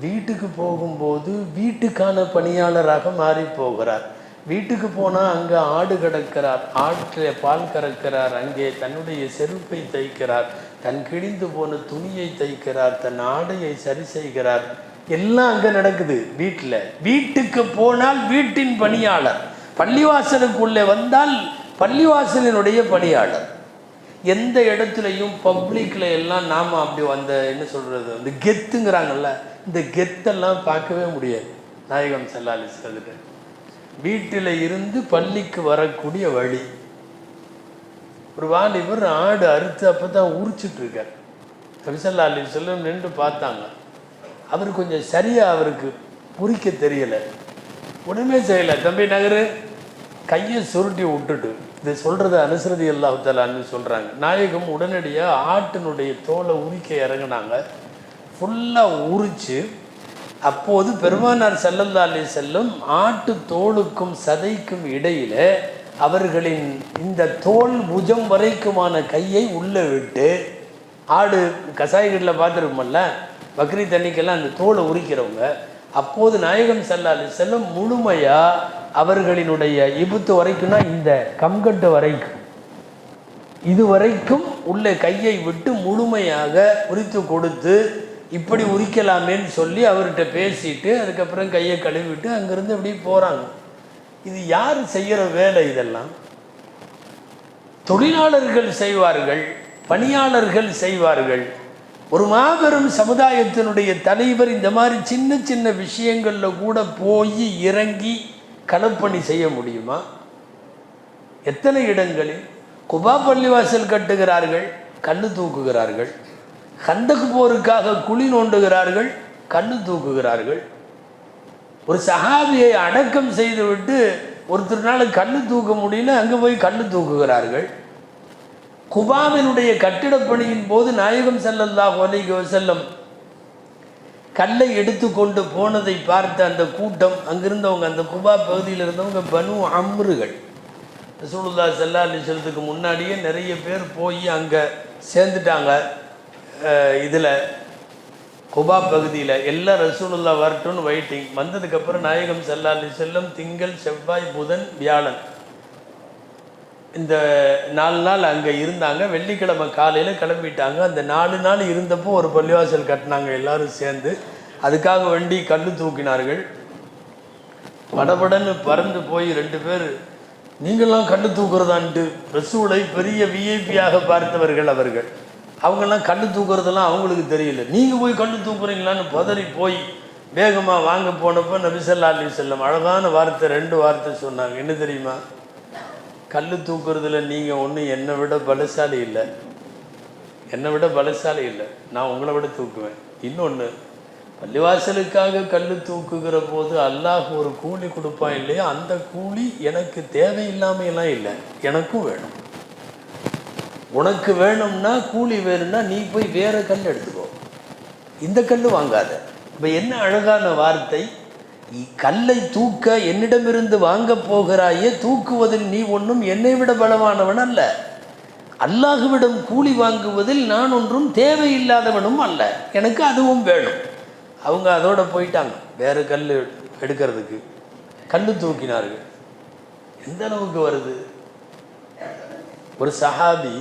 A: வீட்டுக்கு போகும்போது வீட்டுக்கான பணியாளராக மாறி போகிறார். வீட்டுக்கு போனால் அங்கே ஆடு கிடக்கிறார், ஆற்றில் பால் கறக்கிறார், அங்கே தன்னுடைய செருப்பை தைக்கிறார், தன் கிழிந்து போன துணியை தைக்கிறார், தன் ஆடையை சரி செய்கிறார். எல்லாம் அங்கே நடக்குது வீட்டில். வீட்டுக்கு போனால் வீட்டின் பணியாளர், பள்ளிவாசலுக்குள்ளே வந்தால் பள்ளிவாசலினுடைய பணியாளர். எந்த இடத்துலையும் பப்ளிக்கில் எல்லாம் நாம் அப்படி அந்த என்ன சொல்கிறது, அந்த கெத்துங்கிறாங்கல்ல, இந்த கெத்தெல்லாம் பார்க்கவே முடியாது. நாயகம் ஸல்லல்லாஹு அலைஹி வஸல்லம் வீட்டில் இருந்து பள்ளிக்கு வரக்கூடிய வழி. ஒரு வாலிபர் ஆடு அறுத்து அப்போ தான் உரிச்சிட்ருக்கார். நபி ஸல்லல்லாஹு அலைஹி வஸல்லம் நின்று பார்த்தாங்க. அவர் கொஞ்சம் சரியாக அவருக்கு உரிக்க தெரியலை, ஒன்றுமே செய்யலை. தம்பி நகரு, கையை சுருட்டி விட்டுட்டு இதை சொல்கிறது அனுஸ் ரலியல்லாஹு தஆலான்னு சொல்கிறாங்க. நாயகம் உடனடியாக ஆட்டினுடைய தோலை உரிக்க இறங்கினாங்க. ஃபுல்லாக உரித்து அப்போது பெருமானார் ஸல்லல்லாஹு அலைஹி வஸல்லம் ஆட்டு தோலுக்கும் சதைக்கும் இடையில அவர்களின் இந்த தோல் புஜம் வரைக்குமான கையை உள்ளே விட்டு, ஆடு கசாய்களில் பார்த்துருப்போம்ல, பக்ரீத் அன்னைக்கெல்லாம் அந்த தோலை உரிக்கிறவங்க, அப்போது நாயகம் ஸல்லல்லாஹு அலைஹி வஸல்லம் முழுமையாக அவர்களினுடைய இபுத்து வரைக்கும்னா இந்த கம்கட்டு வரைக்கும், இது வரைக்கும் உள்ள கையை விட்டு முழுமையாக உரித்து கொடுத்து, இப்படி உரிக்கலாமேன்னு சொல்லி அவர்கிட்ட பேசிட்டு அதுக்கப்புறம் கையை கழுவிட்டு அங்கேருந்து அப்படி போகிறாங்க. இது யார் செய்கிற வேலை? இதெல்லாம் தொழிலாளர்கள் செய்வார்கள், பணியாளர்கள் செய்வார்கள். ஒரு மாபெரும் சமுதாயத்தினுடைய தலைவர் இந்த மாதிரி சின்ன சின்ன விஷயங்களில் கூட போய் இறங்கி களப்பணி செய்ய முடியுமா? எத்தனை இடங்களில் குபா பள்ளிவாசல் கட்டுகிறார்கள், கண்ணு தூக்குகிறார்கள். கந்தக் போருக்காக குழி நோண்டுகிறார்கள், கண்ணு தூக்குகிறார்கள். ஒரு சஹாபியை அடக்கம் செய்துவிட்டு ஒருத்தர்னால கண்ணு தூக்க முடியல, அங்கே போய் கண்ணு தூக்குகிறார்கள். குபாவினுடைய கட்டிடப்பணியின் போது நாயகம் ஸல்லல்லாஹு அலைஹி வஸல்லம் கல்லை எடுத்து கொண்டு போனதை பார்த்த அந்த கூட்டம், அங்கிருந்தவங்க, அந்த குபா பகுதியில் இருந்தவங்க பனு அம்ருகள், ரசூலுல்லாஹி ஸல்லல்லாஹு அலைஹி வஸல்லத்துக்கு முன்னாடியே நிறைய பேர் போய் அங்கே சேர்ந்துட்டாங்க. இதில் குபா பகுதியில் எல்லாம் ரசூலுல்லாஹ் வரட்டும்னு வெயிட்டிங். வந்ததுக்கப்புறம் நாயகம் ஸல்லல்லாஹு அலைஹி வஸல்லம் திங்கள், செவ்வாய், புதன், வியாழன் இந்த 4 நாள் அங்கே இருந்தாங்க. வெள்ளிக்கிழமை காலையில் கிளம்பிட்டாங்க. அந்த 4 நாள் இருந்தப்போ ஒரு பள்ளிவாசல் கட்டினாங்க எல்லாரும் சேர்ந்து. அதுக்காக வேண்டி கல்லு தூக்கினார்கள். படபடன்னு பறந்து போய் 2 பேர், நீங்கள்லாம் கல்லு தூக்குறதான்ட்டு, ரசூலை பெரிய விஐபியாக பார்த்தவர்கள் அவர்கள். அவங்கெல்லாம் கல்லு தூக்குறதெல்லாம் அவங்களுக்கு தெரியல. நீங்கள் போய் கல்லு தூக்குறீங்களான்னு பதறி போய் வேகமாக வாங்க போனப்போ நபி ஸல்லல்லாஹு அலைஹி வஸல்லம் அழகான வார்த்தை, 2 வார்த்தை சொன்னாங்க. என்ன தெரியுமா? கல் தூக்குறதுல நீங்கள் ஒன்றும் என்னை விட பலசாலி இல்லை, என்னை விட பலசாலி இல்லை, நான் உங்களை விட தூக்குவேன். இன்னொன்று, பள்ளிவாசலுக்காக கல் தூக்குகிற போது அல்லாஹ் ஒரு கூலி கொடுப்பான் இல்லையா, அந்த கூலி எனக்கு தேவையில்லாமையெல்லாம் இல்லை, எனக்கும் வேணும். உனக்கு வேணும்னா கூலி வேணும்னா நீ போய் வேற கல் எடுத்துக்கோ, இந்த கல் வாங்காத. இப்போ என்ன அழகான வார்த்தை! கல்லை தூக்க என்னிடமிருந்து வாங்க போகிறாயே, தூக்குவதில் நீ ஒன்றும் என்னை விட பலமானவன் அல்ல, அல்லாஹுவிடம் கூலி வாங்குவதில் நான் ஒன்றும் தேவையில்லாதவனும் அல்ல, எனக்கு அதுவும் வேணும். அவங்க அதோட போயிட்டாங்க வேறு கல் எடுக்கிறதுக்கு. கல் தூக்கினார்கள். எந்த அளவுக்கு வருது! ஒரு சஹாபி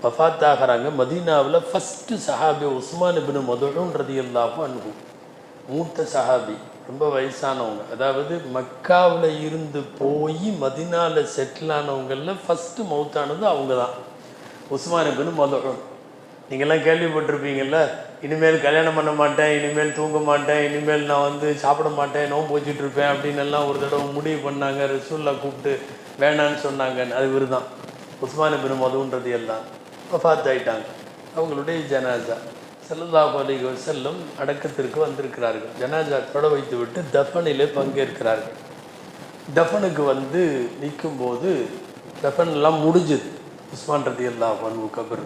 A: வஃபாத்தாகிறாங்க. மதீனாவில் ஃபஸ்ட்டு சஹாபி உஸ்மான் இப்னு மதுஊன் ரலியல்லாஹு அன்ஹு, மூத்த சஹாபி, ரொம்ப வயசானவங்க. அதாவது மக்காவில் இருந்து போய் மதீனாவில் செட்டில் ஆனவங்களில் ஃபஸ்ட்டு மௌத்தானது அவங்க தான், உஸ்மான் இப்னு மதுஊன். நீங்கள்லாம் கேள்விப்பட்டிருப்பீங்கள்ல, இனிமேல் கல்யாணம் பண்ண மாட்டேன், இனிமேல் தூங்க மாட்டேன், இனிமேல் நான் சாப்பிட மாட்டேன், நோன்பு வச்சுட்டு இருப்பேன் அப்படின்னு எல்லாம் ஒரு தடவை முடிவு பண்ணாங்க. ரசூலுல்லாஹ் கூப்பிட்டு வேணான்னு சொன்னாங்கன்னு. அது இவர் தான், உஸ்மான் இப்னு மதுஊன் ரலியல்லாஹு அன்ஹு. வஃபாத் ஆயிட்டாங்க. அவங்களுடைய ஜனாசா ஸல்லல்லாஹு அலைஹி வஸல்லம் அடக்கத்திற்கு வந்திருக்கிறார்கள். ஜனாசா தொட வைத்து விட்டு தஃபனிலே பங்கேற்கிறார்கள். தஃபனுக்கு வந்து நிற்கும்போது தஃபன்லாம் முடிஞ்சுது. உஸ்மான் ரலியல்லாஹு அன்ஹு கபர்,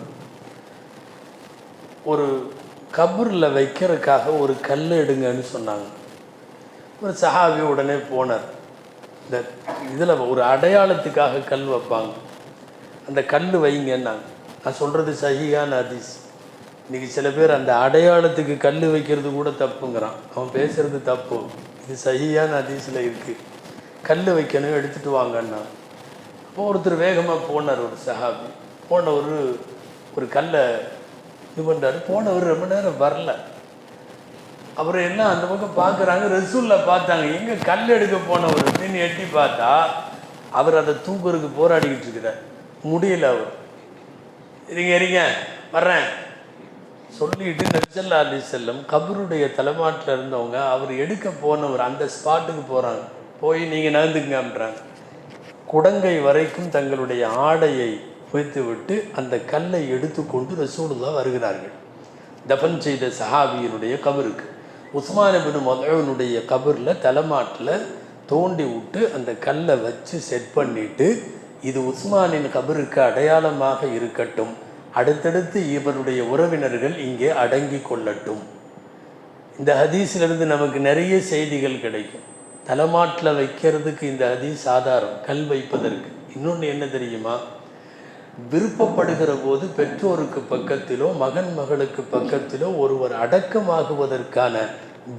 A: ஒரு கபரில் வைக்கிறதுக்காக ஒரு கல் எடுங்கன்னு சொன்னாங்க. ஒரு சஹாபி உடனே போனார். இந்த இதில் ஒரு அடையாளத்துக்காக கல் வைப்பாங்க, அந்த கல் வைங்கன்னாங்க. நான் சொல்கிறது சஹீஹான ஹதீஸ். இன்றைக்கி சில பேர் அந்த அடையாளத்துக்கு கல் வைக்கிறது கூட தப்புங்கிறான். அவன் பேசுகிறது தப்பு. இது சஹீஹான ஹதீஸில் இருக்குது. கல் வைக்கணும், எடுத்துகிட்டு வாங்கன்னா. அப்போ ஒருத்தர் வேகமாக போனார், ஒரு சஹாபி போனவர் ஒரு கல்லை இது பண்ணுறாரு. போனவர் ரொம்ப நேரம் வரல. அப்புறம் என்ன அந்த பக்கம் பார்க்குறாங்க, ரசூலில் பார்த்தாங்க. எங்கே கல் எடுக்க போனவர் அப்படின்னு எட்டி பார்த்தா அவர் அதை தூக்குறதுக்கு போராடிக்கிட்டு இருக்கிறார். முடியல. அவர் இருங்க வர்றேன் சொல்லிட்டு நபி ஸல்லல்லாஹு அலைஹி வஸல்லம் கபருடைய தலைமாட்டில் இருந்தவங்க அவர் எடுக்க போனவர் அந்த ஸ்பாட்டுக்கு போகிறாங்க. போய் நீங்கள் நகர்ந்துங்கன்றாங்க. குடங்கை வரைக்கும் தங்களுடைய ஆடையை வைத்து விட்டு அந்த கல்லை எடுத்துக்கொண்டு ரசூலுல்லாஹ் வருகிறார்கள். தஃபன் செய்த சஹாபியினுடைய கபருக்கு உஸ்மான் இப்னு மதுஊனுடைய கபரில் தலைமாட்டில் தோண்டி விட்டு அந்த கல்லை வச்சு செட் பண்ணிவிட்டு, இது உஸ்மானின் கபருக்கு அடையாளமாக இருக்கட்டும், அடுத்தடுத்து இவருடைய உறவினர்கள் இங்கே அடங்கி கொள்ளட்டும். இந்த ஹதீஸிலிருந்து நமக்கு நிறைய செய்திகள் கிடைக்கும். தலைமாட்டில் வைக்கிறதுக்கு இந்த ஹதீஸ் ஆதாரம், கல் வைப்பதற்கு. இன்னொன்று என்ன தெரியுமா, விருப்பப்படுகிற போது பெற்றோருக்கு பக்கத்திலோ மகன் மகளுக்கு பக்கத்திலோ ஒருவர் அடக்கமாகுவதற்கான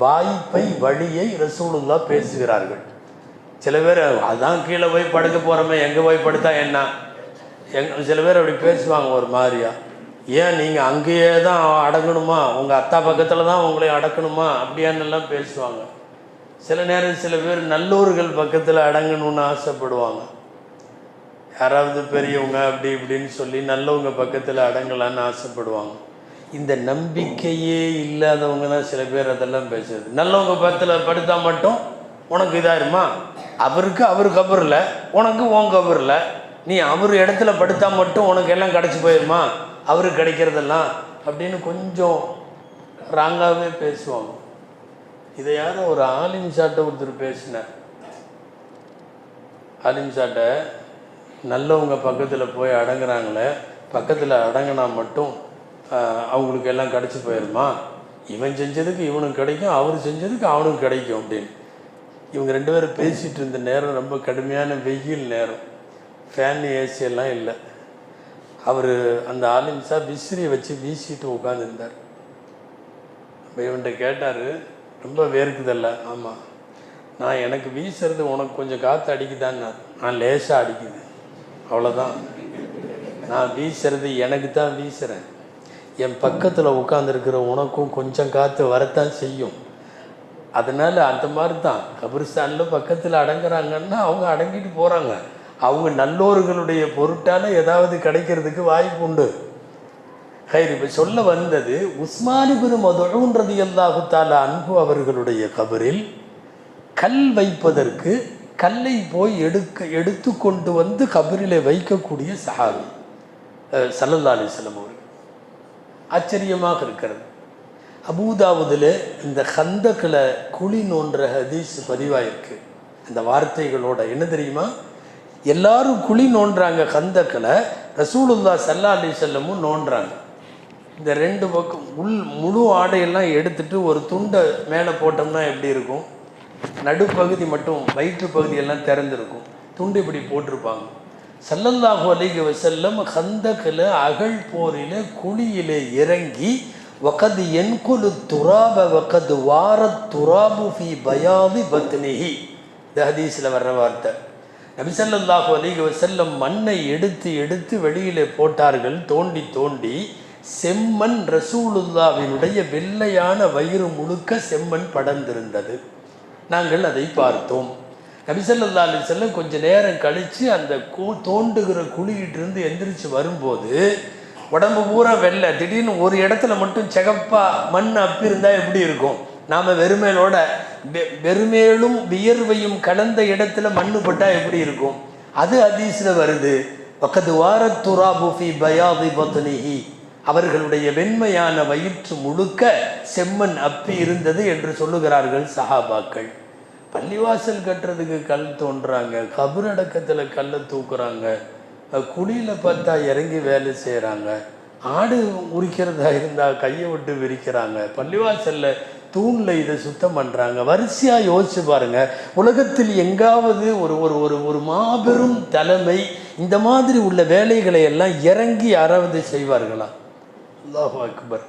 A: வாய்ப்பை, வழியை ரசூலுல்லாஹ் பேசுகிறார்கள். சில பேர் அதான் கீழே போய் படுக்க போகிறோமே, எங்கே போய் படுத்தா என்ன, சில பேர் அப்படி பேசுவாங்க ஒரு மாதிரியா. ஏன் நீங்கள் அங்கேயே தான் அடங்கணுமா, உங்கள் அத்தா பக்கத்தில் தான் உங்களை அடக்கணுமா, அப்படியானெல்லாம் பேசுவாங்க. சில நேரம் சில பேர் நல்லோர்கள் பக்கத்தில் அடங்கணும்னு ஆசைப்படுவாங்க. யாராவது பெரியவங்க அப்படி இப்படின்னு சொல்லி நல்லவங்க பக்கத்தில் அடங்கலான்னு ஆசைப்படுவாங்க. இந்த நம்பிக்கையே இல்லாதவங்க தான் சில பேர் அதெல்லாம் பேசுறது. நல்லவங்க பக்கத்தில் படுத்தா மட்டும் உனக்கு இதாயிருமா, அவரு கபரில் உனக்கு உன் கபரில், நீ அவர் இடத்துல படுத்தா மட்டும் உனக்கு எல்லாம் கிடச்சி போயிருமா, அவருக்கு கிடைக்கிறதெல்லாம் அப்படின்னு கொஞ்சம் ராங்காகவே பேசுவாங்க. இதை யாரும் ஒரு ஆலிம் சாட்டை ஒருத்தர் பேசினார். ஆலிம் சாட்டை, நல்லவங்க பக்கத்தில் போய் அடங்குறாங்களே, பக்கத்தில் அடங்கினா மட்டும் அவங்களுக்கு எல்லாம் கிடச்சி போயிருமா, இவன் செஞ்சதுக்கு இவனுக்கு கிடைக்கும், அவர் செஞ்சதுக்கு அவனுக்கு கிடைக்கும் அப்படின்னு. இவங்க ரெண்டு பேரும் பேசிகிட்டு இருந்த நேரம் ரொம்ப கடுமையான வெயில் நேரம், ஃபேன் ஏசியெல்லாம் இல்லை. அவர் அந்த ஆலிம் சார் விசிறியை வச்சு வீசிட்டு உட்காந்துருந்தார். இப்போ இவன்கிட்ட கேட்டார், ரொம்ப வேர்க்குதல்ல? ஆமாம். நான் எனக்கு வீசுறது உனக்கு கொஞ்சம் காற்று அடிக்குதான்னு. நான் லேசாக அடிக்குது, அவ்வளோதான். நான் வீசுறது எனக்கு தான் வீசுகிறேன், என் பக்கத்தில் உட்காந்துருக்கிற உனக்கும் கொஞ்சம் காற்று வரத்தான் செய்யும். அதனால் அந்த மாதிரி தான் கபிரிஸ்தானில் பக்கத்தில் அடங்குறாங்கன்னா அவங்க அடங்கிட்டு போகிறாங்க. அவங்க நல்லோர்களுடைய பொருட்டால் ஏதாவது கிடைக்கிறதுக்கு வாய்ப்பு உண்டு. ஹைர், இப்போ சொல்ல வந்தது, உஸ்மான் இப்னு மதுஊன் ரலியல்லாஹு தஆலா அன்ஹு அவர்களுடைய கபரில் கல் வைப்பதற்கு கல்லை போய் எடுத்து கொண்டு வந்து கபரிலே வைக்கக்கூடிய சஹாபி ஸல்லல்லாஹு அலைஹி வஸல்லம் அவர்கள். ஆச்சரியமாக இருக்கிறது. அபூதாவுதில் இந்த ஹந்தக்கில் குழி நோன்ற ஹதீஸ் பதிவாயிருக்கு. இந்த வார்த்தைகளோட என்ன தெரியுமா, எல்லாரும் குழி நோன்றாங்க ஹந்தக்கில், ரசூலுல்லாஹ் ஸல்லல்லாஹு அலைஹி வஸல்லமும் நோன்றாங்க. இந்த ரெண்டு பக்கம் முழு ஆடையெல்லாம் எடுத்துட்டு ஒரு துண்டை மேலே போட்டோம்னா எப்படி இருக்கும், நடுப்பகுதி மட்டும் வயிற்று பகுதியெல்லாம் திறந்துருக்கும், துண்டு இப்படி போட்டிருப்பாங்க. ஸல்லல்லாஹு அலைஹி வஸல்லம் ஹந்தக்கில் அகழ் போரில் குழியிலே இறங்கி வகது என்குலு துராப வகது வாரத் துராபு ஃபி பயாதி பத்னிஹி, இந்த ஹதீஸில் வர்ற வார்த்தை. நபி ஸல்லல்லாஹு அலைஹி வஸல்லம் மண்ணை எடுத்து எடுத்து வெளியிலே போட்டார்கள். தோண்டி தோண்டி செம்மண் ரசூலுல்லாவினுடைய வெள்ளையான வயிறு முழுக்க செம்மண் படர்ந்திருந்தது. நாங்கள் அதை பார்த்தோம். நபி ஸல்லல்லாஹு அலைஹி வஸல்லம் கொஞ்ச நேரம் கழித்து அந்த தோண்டுகிற குழியிட்டிருந்து எந்திரிச்சு வரும்போது உடம்பு பூரா வெள்ளை, திடீர்னு ஒரு இடத்துல மட்டும் சிகப்பா மண் அப்பிருந்தா எப்படி இருக்கும், நாம் வெறுமேலும் வியர்வையும் கலந்த இடத்துல மண்ணு பட்டா எப்படி இருக்கும், அது ஹதீஸில் வருது. வகது வாரத் துராபு ஃபி பயாதி பத்னிஹி, அவர்களுடைய வெண்மையான வயிற்று முழுக்க செம்மண் அப்பி இருந்தது என்று சொல்லுகிறார்கள் சஹாபாக்கள். பள்ளிவாசல் கட்டுறதுக்கு கல் தோன்றாங்க, கபர் அடக்கத்தில் கல்லை தூக்குறாங்க, குழியில் பார்த்தா இறங்கி வேலை செய்கிறாங்க, ஆடு உரிக்கிறதா இருந்தால் கையை விட்டு விரிக்கிறாங்க, பள்ளிவாசலில் தூணில் இதை சுத்தம் பண்ணுறாங்க. வரிசையாக யோசிச்சு பாருங்கள், உலகத்தில் எங்காவது ஒரு ஒரு ஒரு மாபெரும் தலைமை இந்த மாதிரி உள்ள வேலைகளை எல்லாம் இறங்கி யாராவது செய்வார்களா? அல்லாஹு அக்பர்.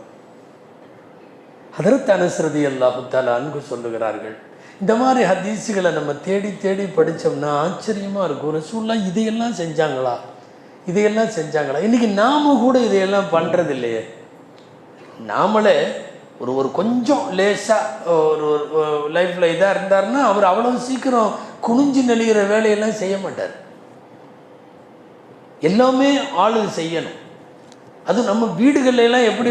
A: ஹதரத் அனஸ் ரலியல்லாஹு தஆலா அன்ஹு சொல்லுகிறார்கள், இந்த மாதிரி ஹதீஸுகளை நம்ம தேடி தேடி படித்தோம்னா ஆச்சரியமாக இருக்கும். ரசூலுல்லாஹ் இதையெல்லாம் செஞ்சாங்களா, இதையெல்லாம் செஞ்சாங்களா? இன்றைக்கி நாம் கூட இதையெல்லாம் பண்ணுறது இல்லையே. நாமளே ஒரு கொஞ்சம் லேசாக ஒரு லைஃப்பில் இதாக இருந்தார்னா அவர் அவ்வளோ சீக்கிரம் குனிஞ்சு நெளிகிற வேலையெல்லாம் செய்ய மாட்டார். எல்லாமே ஆளு செய்யணும். அது நம்ம வீடுகள்லாம் எப்படி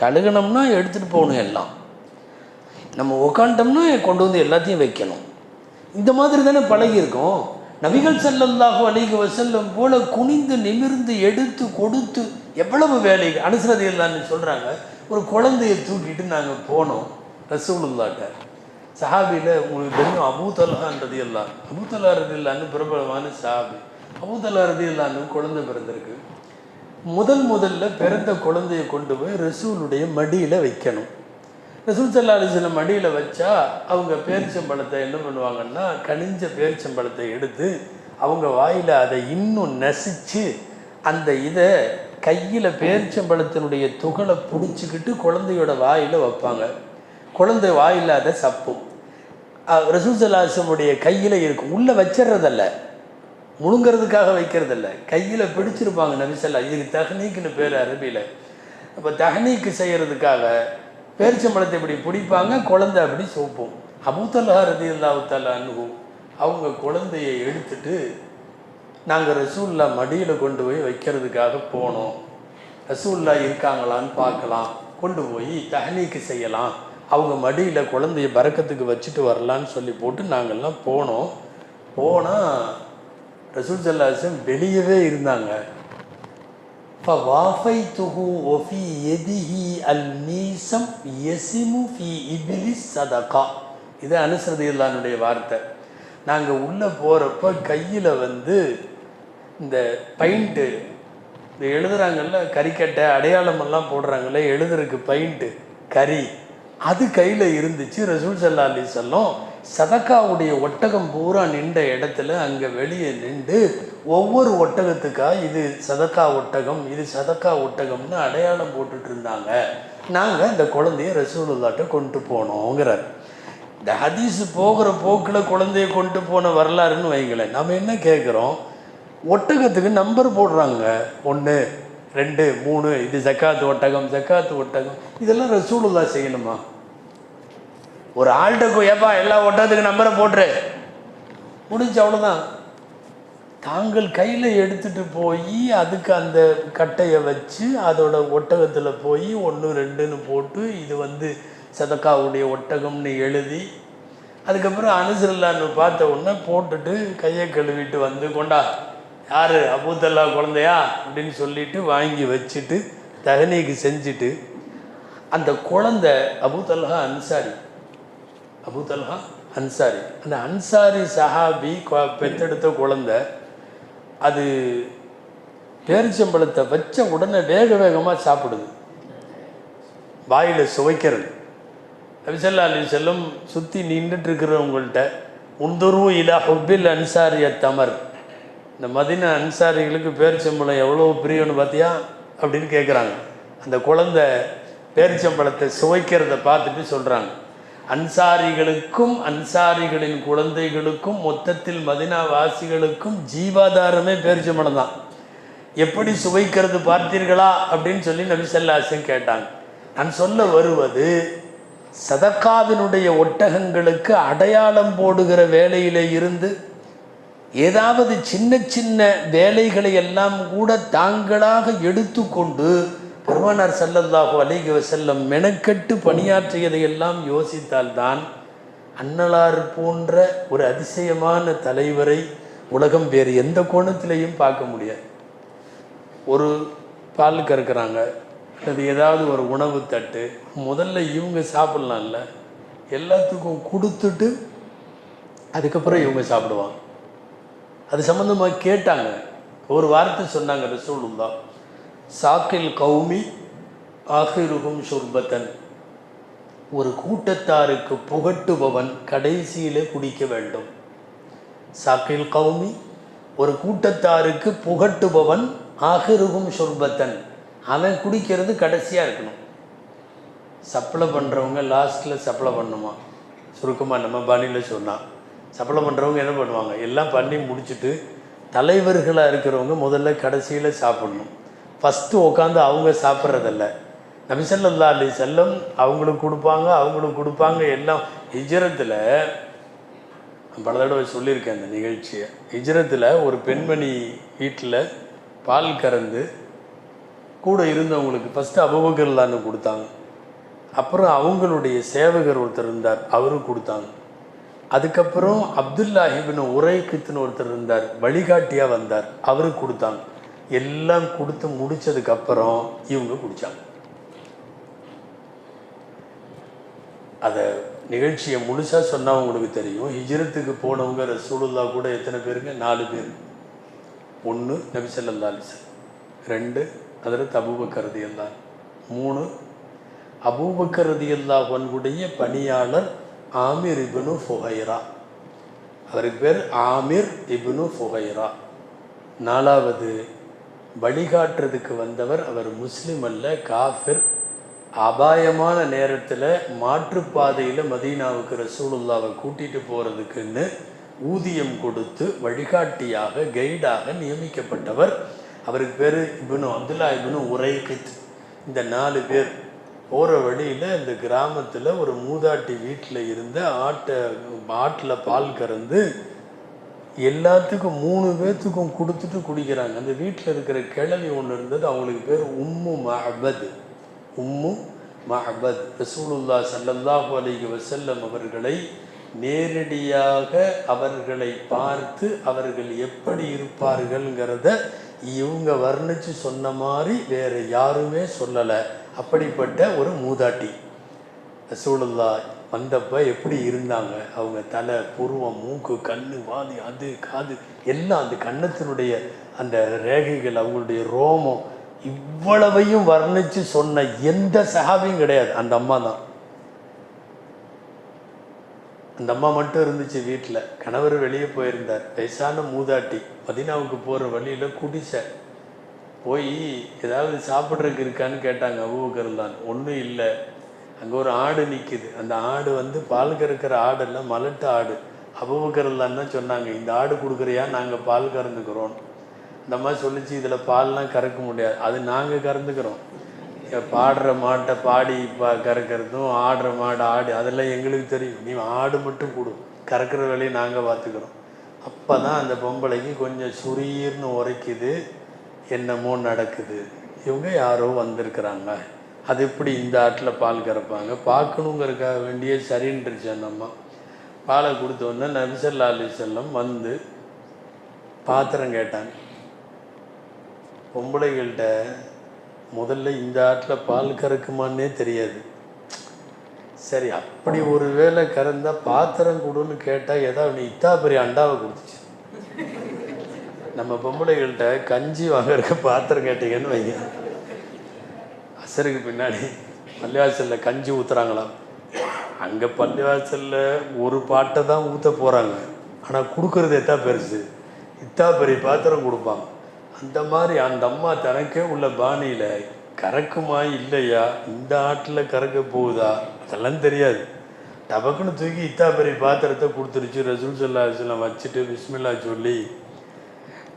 A: கழுகணும்னா எடுத்துகிட்டு போகணும், எல்லாம் நம்ம உக்காண்டோம்னா கொண்டு வந்து எல்லாத்தையும் வைக்கணும். இந்த மாதிரி தானே பழகியிருக்கோம். நபிகள் ஸல்லல்லாஹு அலைஹி வஸல்லம் போல குனிந்து நிமிர்ந்து எடுத்து கொடுத்து எவ்வளவு வேலை. அனஸ் ரலியல்லாஹு அன்ஹு சொல்கிறாங்க, ஒரு குழந்தையை தூக்கிட்டு நாங்கள் போனோம் ரசூலுல்லாஹ்ட்ட. சஹாபியில் உங்களுக்கு தெரியும் அபூ தல்ஹா ரலியல்லாஹு, அபூ தல்ஹா ரலியல்லாஹு பிரபலமான சஹாபி. அபூ தல்ஹா ரலியல்லாஹு குழந்தை பிறந்திருக்கு. முதல்ல பிறந்த குழந்தையை கொண்டு போய் ரசூலுடைய மடியில் வைக்கணும். ரசூல் ஸல்லல்லாஹு அலைஹி வஸல்லம் மடியில் வச்சா அவங்க பேரிச்சம்பழத்தை என்ன பண்ணுவாங்கன்னா, கனிஞ்ச பேரிச்சம்பழத்தை எடுத்து அவங்க வாயில் அதை இன்னும் நசிச்சு அந்த இதை கையில் பேரிச்சம்பழத்தினுடைய துகளை பிடிச்சிக்கிட்டு குழந்தையோட வாயில் வைப்பாங்க. குழந்தை வாயில் அதை சப்பும். ரசூல் ஸல்லல்லாஹு அலைஹி வஸல்லம் கையில் இருக்கும், உள்ளே வச்சிடறதில்ல, முழுங்கிறதுக்காக வைக்கிறதில்ல, கையில் பிடிச்சிருப்பாங்க நபி ஸல்லல்லாஹு. இதுக்கு தஹ்னீக்குன்னு பேர் அரபியில். அப்போ தஹ்னீக்கு செய்கிறதுக்காக பேரிச்சம்பழத்தை இப்படி பிடிப்பாங்க, குழந்தை அப்படி சோப்போம். அபூ தல்ஹா ரலியல்லாஹு தஆலா அன்ஹு அவங்க குழந்தையை எடுத்துட்டு நாங்கள் ரசூலுல்லாஹ் மடியில் கொண்டு போய் வைக்கிறதுக்காக போனோம். ரசூலுல்லாஹ் இருக்காங்களான்னு பார்க்கலாம், கொண்டு போய் தஹ்னீக்கு செய்யலாம், அவங்க மடியில் குழந்தைய பரக்கத்துக்கு வச்சுட்டு வரலான்னு சொல்லி போட்டு நாங்கள்லாம் போனோம். போனால் ரசூல் ஸல்லல்லாஹு அலைஹி வஸல்லம் வெளியவே இருந்தாங்க. فَوَافَيْتُهُ وَفِي يَدِهِ الْمِيسَمْ يَسِمُ فِي إِبْلِسْ صَدَقَةً. இது அனஸ் ரலியல்லாஹு அன்ஹுடைய வார்த்தை. நாங்கள் உள்ளே போகிறப்ப கையில் இந்த பெயிண்ட்டு, இந்த எழுதுறாங்கல்ல கறிக்கட்டை அடையாளமெல்லாம் போடுறாங்கல்ல எழுதுறதுக்கு பெயிண்ட்டு கறி, அது கையில் இருந்துச்சு. ரசூல் ஸல்லல்லாஹு அலைஹி வஸல்லம் சதக்காவுடைய ஒட்டகம் பூரா நின்ற இடத்துல அங்கே வெளியே நின்று ஒவ்வொரு ஒட்டகத்துக்காக இது சதக்கா ஒட்டகம், இது சதக்கா ஒட்டகம்னு அடையாளம் போட்டுட்டு இருந்தாங்க. நாங்கள் இந்த குழந்தைய ரசூலுல்லாஹ்ட்ட கொண்டு போனோங்கிறார். இந்த ஹதீஸ் போகிற போக்கில் குழந்தைய கொண்டு போன வரலாறுன்னு வைங்களேன். நம்ம என்ன கேட்குறோம், ஒட்டகத்துக்கு நம்பர் போடுறாங்க, 1 2 3, இது ஜக்காத்து ஒட்டகம், ஜக்காத்து ஒட்டகம். இதெல்லாம் ரசூலுல்லாஹ் செய்யணுமா? ஒரு ஆள்கிட்ட ஏப்பா எல்லா ஒட்டகத்துக்கு நம்பரை போட்டுரு முடிஞ்சு, அவ்வளோதான். தாங்கள் கையில் எடுத்துகிட்டு போய் அதுக்கு அந்த கட்டையை வச்சு அதோட ஒட்டகத்தில் போய் 1 2ன்னு போட்டு இது சதக்காவுடைய ஒட்டகம்னு எழுதி, அதுக்கப்புறம் அனஸ் ரலியல்லாஹு அன்ஹு பார்த்த உடனே போட்டுட்டு கையை கழுவிட்டு கொண்டா, யார் அபூ தல்ஹா குழந்தையா அப்படின்னு சொல்லிட்டு வாங்கி வச்சுட்டு தஹ்னீக்கு செஞ்சுட்டு, அந்த குழந்தை Abu Talha Ansari, Abu Talha Ansari, அந்த அன்சாரி சஹாபி பெற்றெடுத்த குழந்தை. அது பேரிச்சம்பழத்தை வச்ச உடனே வேக வேகமாக சாப்பிடுது, வாயில் சுவைக்கிறது. நபி ஸல்லல்லாஹு அலைஹி வஸல்லம் சுற்றி நின்றுட்டு இருக்கிறவங்கள்ட்ட உந்துரு இலா ஹுப்பில் அன்சாரிய தமர், இந்த மதீனா அன்சாரிகளுக்கு பேரிச்சம்பழம் எவ்வளோ பிரியம்னு பார்த்தியா அப்படின்னு கேட்குறாங்க. அந்த குழந்தை பேரிச்சம்பழத்தை சுவைக்கிறத பார்த்துட்டு சொல்கிறாங்க, அன்சாரிகளுக்கும் அன்சாரிகளின் குழந்தைகளுக்கும் மொத்தத்தில் மதீனா வாசிகளுக்கும் ஜீவாதாரமே பேரிச்சம்பழம் தான். எப்படி சுவைக்கிறது பார்த்தீர்களா அப்படின்னு சொல்லி நபி ஸல்லல்லாஹு அலைஹி வஸல்லம் கேட்டாங்க. நான் சொல்ல வருவது, சதக்காவினுடைய ஒட்டகங்களுக்கு அடையாளம் போடுகிற வேலையில் இருந்து ஏதாவது சின்ன சின்ன வேலைகளை எல்லாம் கூட தாங்களாக எடுத்துக்கொண்டு பெருமானார் ஸல்லல்லாஹு அலைஹி வஸல்லம் மெனக்கெட்டு பணியாற்றியதை எல்லாம் யோசித்தால்தான் அன்னலார் போன்ற ஒரு அதிசயமான தலைவரை உலகம் வேறு எந்த கோணத்திலையும் பார்க்க முடியாது. ஒரு பால் கறக்குறாங்க, அது ஏதாவது ஒரு உணவு தட்டு, முதல்ல இவங்க சாப்பிட்லாம்ல, எல்லாத்துக்கும் கொடுத்துட்டு அதுக்கப்புறம் இவங்க சாப்பிடுவாங்க. அது சம்மந்தமாக கேட்டாங்க, ஒரு வார்த்தை சொன்னாங்க ரசூலுல்லாஹ், சாக்கில் கௌமி ஆஹிருஹும் ஷுர்பத்தன், ஒரு கூட்டத்தாருக்கு புகட்டுபவன் கடைசியிலே குடிக்க வேண்டும். சாக்கில் கௌமி, ஒரு கூட்டத்தாருக்கு புகட்டுபவன் ஆஹிருஹும் ஷுர்பத்தன், அவன் குடிக்கிறது கடைசியாக இருக்கணும். சப்ளை பண்ணுறவங்க லாஸ்ட்டில் சப்ளை பண்ணணுமா? சுருக்கமாக நம்ம பாணியில் சொன்னால், சப்ளை பண்ணுறவங்க என்ன பண்ணுவாங்க, எல்லாம் பண்ணி முடிச்சுட்டு தலைவர்களாக இருக்கிறவங்க முதல்ல கடைசியில் சாப்பிடணும். ஃபஸ்ட்டு உட்காந்து அவங்க சாப்பிட்றதில்ல. நபி ஸல்லல்லாஹு அலைஹி வஸல்லம் அவங்களுக்கு கொடுப்பாங்க. எல்லாம் ஹிஜ்ரத்தில் பல தடவை சொல்லியிருக்கேன் அந்த நிகழ்ச்சியை. ஹிஜ்ரத்தில் ஒரு பெண்மணி வீட்டில் பால் கறந்து கூட இருந்தவங்களுக்கு ஃபஸ்ட்டு அபூபக்கர் ரலியல்லாஹு கொடுத்தாங்க. அப்புறம் அவங்களுடைய சேவகர் ஒருத்தர் இருந்தார், அவருக்கு கொடுத்தாங்க. அதுக்கப்புறம் அப்துல்லாஹ் இப்னு உரைக்கித்னு ஒருத்தர் இருந்தார், வழிகாட்டியாக வந்தார், அவருக்கு கொடுத்தாங்க. எல்லாம் கொடுத்து முடித்ததுக்கப்புறம் இவங்க குடித்தாங்க. அதை நிகழ்ச்சியை முழுசாக சொன்னால் உங்களுக்கு தெரியும். ஹிஜ்ரத்துக்கு போனவங்க ரசூலுல்லாஹ் கூட எத்தனை பேருங்க? 4 பேர். 1 நபி ஸல்லல்லாஹு அலைஹி வஸல்லம், 2 ஹஜ்ரத் அபூபக்கர் ரலியல்லாஹு, 3 அபூபக்கர் ரலியல்லாஹு அன்ஹுடைய பணியாளர் ஆமிர் இப்னு ஃபுஹைரா. அவருக்கு பேர் ஆமிர் இப்னு ஃபுஹைரா. 4வது வழிகாட்டுறதுக்கு வந்தவர் அவர் முஸ்லிம் அல்ல, காஃபிர். அபாயமான நேரத்தில் மாற்றுப்பாதையில் மதீனாவுக்கு ரசூலுல்லாவை கூட்டிகிட்டு போகிறதுக்குன்னு ஊதியம் கொடுத்து வழிகாட்டியாக கைடாக நியமிக்கப்பட்டவர். அவருக்கு பேர் இப்னு அப்துல்லா இப்னு உரைகித். இந்த 4 பேர் போகிற வழியில் இந்த கிராமத்தில் ஒரு மூதாட்டி வீட்டில் இருந்த ஆட்டில் பால் கறந்து எல்லாத்துக்கும் 3 பேர்த்துக்கும் கொடுத்துட்டு குடிக்கிறாங்க. அந்த வீட்டில் இருக்கிற கிழவி ஒன்று இருந்தது, அவங்களுக்கு பேர் உம்மு மஅபத். ரசூலுல்லாஹ் ஸல்லல்லாஹு அலைஹி வஸல்லம் அவர்களை நேரடியாக அவர்களை பார்த்து அவர்கள் எப்படி இருப்பார்கள்ங்கிறத இவங்க வர்ணித்து சொன்ன மாதிரி வேறு யாருமே சொல்லலை. அப்படிப்பட்ட ஒரு மூதாட்டி ரசூலுல்லாஹ் வந்தப்போ எப்படி இருந்தாங்க, அவங்க தலை, புருவம், மூக்கு, கண், வாதி, அது காது எல்லாம், அந்த கன்னத்தினுடைய அந்த ரேகைகள், அவங்களுடைய ரோமம், இவ்வளவையும் வர்ணித்து சொன்ன எந்த சஹாபியும் கிடையாது. அந்த அம்மா தான். அந்த அம்மா மட்டும் இருந்துச்சு வீட்டில். கணவர் வெளியே போயிருந்தார். வயசான மூதாட்டி. மதீனாவுக்கு போகிற வழியில் குடிசை போய் ஏதாவது சாப்பிட்றதுக்கு இருக்கான்னு கேட்டாங்க அபூபக்கர்லான். ஒன்றும் இல்லை. அங்கே ஒரு ஆடு நிற்கிது. அந்த ஆடு வந்து பால் கறக்கிற ஆடெல்லாம் மலட்டு ஆடு. அபூபக்கர்லான் தான் சொன்னாங்க, இந்த ஆடு கொடுக்குறியா, நாங்கள் பால் கறந்துக்கிறோம். இந்த மாதிரி சொல்லிச்சு, இதில் பால்லாம் கறக்க முடியாது, அது நாங்கள் கறந்துக்கிறோம். பாடுற மாட்டை பாடி கறக்கிறதும் ஆடுற மாடு ஆடு அதெல்லாம் எங்களுக்கு தெரியும், நீ ஆடு மட்டும் கொடு, கறக்கிற வேலையை நாங்கள் பார்த்துக்கிறோம். அப்போ தான் அந்த பொம்பளைக்கு கொஞ்சம் சுரீர்னு உரைக்குது, என்னமோ நடக்குது. இவங்க யாரோ வந்திருக்கிறாங்க, அது எப்படி இந்த ஆட்டில் பால் கறப்பாங்க பார்க்கணுங்கிறதுக்காக வேண்டிய சரின்றுச்சு. அந்த அம்மா பாலை கொடுத்தோன்னே நபி ஸல்லல்லாஹு அலைஹி வஸல்லம் வந்து பாத்திரம் கேட்டாங்க. பொம்பளைகள்கிட்ட முதல்ல இந்த ஆட்டில் பால் கறக்குமான்னே தெரியாது. சரி, அப்படி ஒரு வேளை கறந்தால் பாத்திரம் கொடுன்னு கேட்டால் ஏதாவது நீ இத்தா பெரிய அண்டாவை கொடுத்துச்சு. நம்ம பொம்பளைகள்கிட்ட கஞ்சி வாங்கறதுக்கு பாத்திரம் கேட்டீங்கன்னு வைங்க, அசருக்கு பின்னாடி பள்ளிவாசலில் கஞ்சி ஊற்றுறாங்களாம். அங்கே பள்ளிவாசலில் ஒரு பாட்டை தான் ஊற்ற போகிறாங்க, ஆனால் கொடுக்குறது எத்தா பெருசு, இத்தா பெரிய பாத்திரம் கொடுப்பாங்க. அந்த மாதிரி அந்த அம்மா தனக்கே உள்ள பாணியில் கறக்குமா இல்லையா, இந்த ஆட்டில் கறக்க போகுதா அதெல்லாம் தெரியாது. டபக்குன்னு தூக்கி இத்தா பெரிய பாத்திரத்தை கொடுத்துருச்சு. ரசூல் ஸல்லல்லாஹு அலைஹி வஸல்லம் வச்சுட்டு பிஸ்மில்லா சொல்லி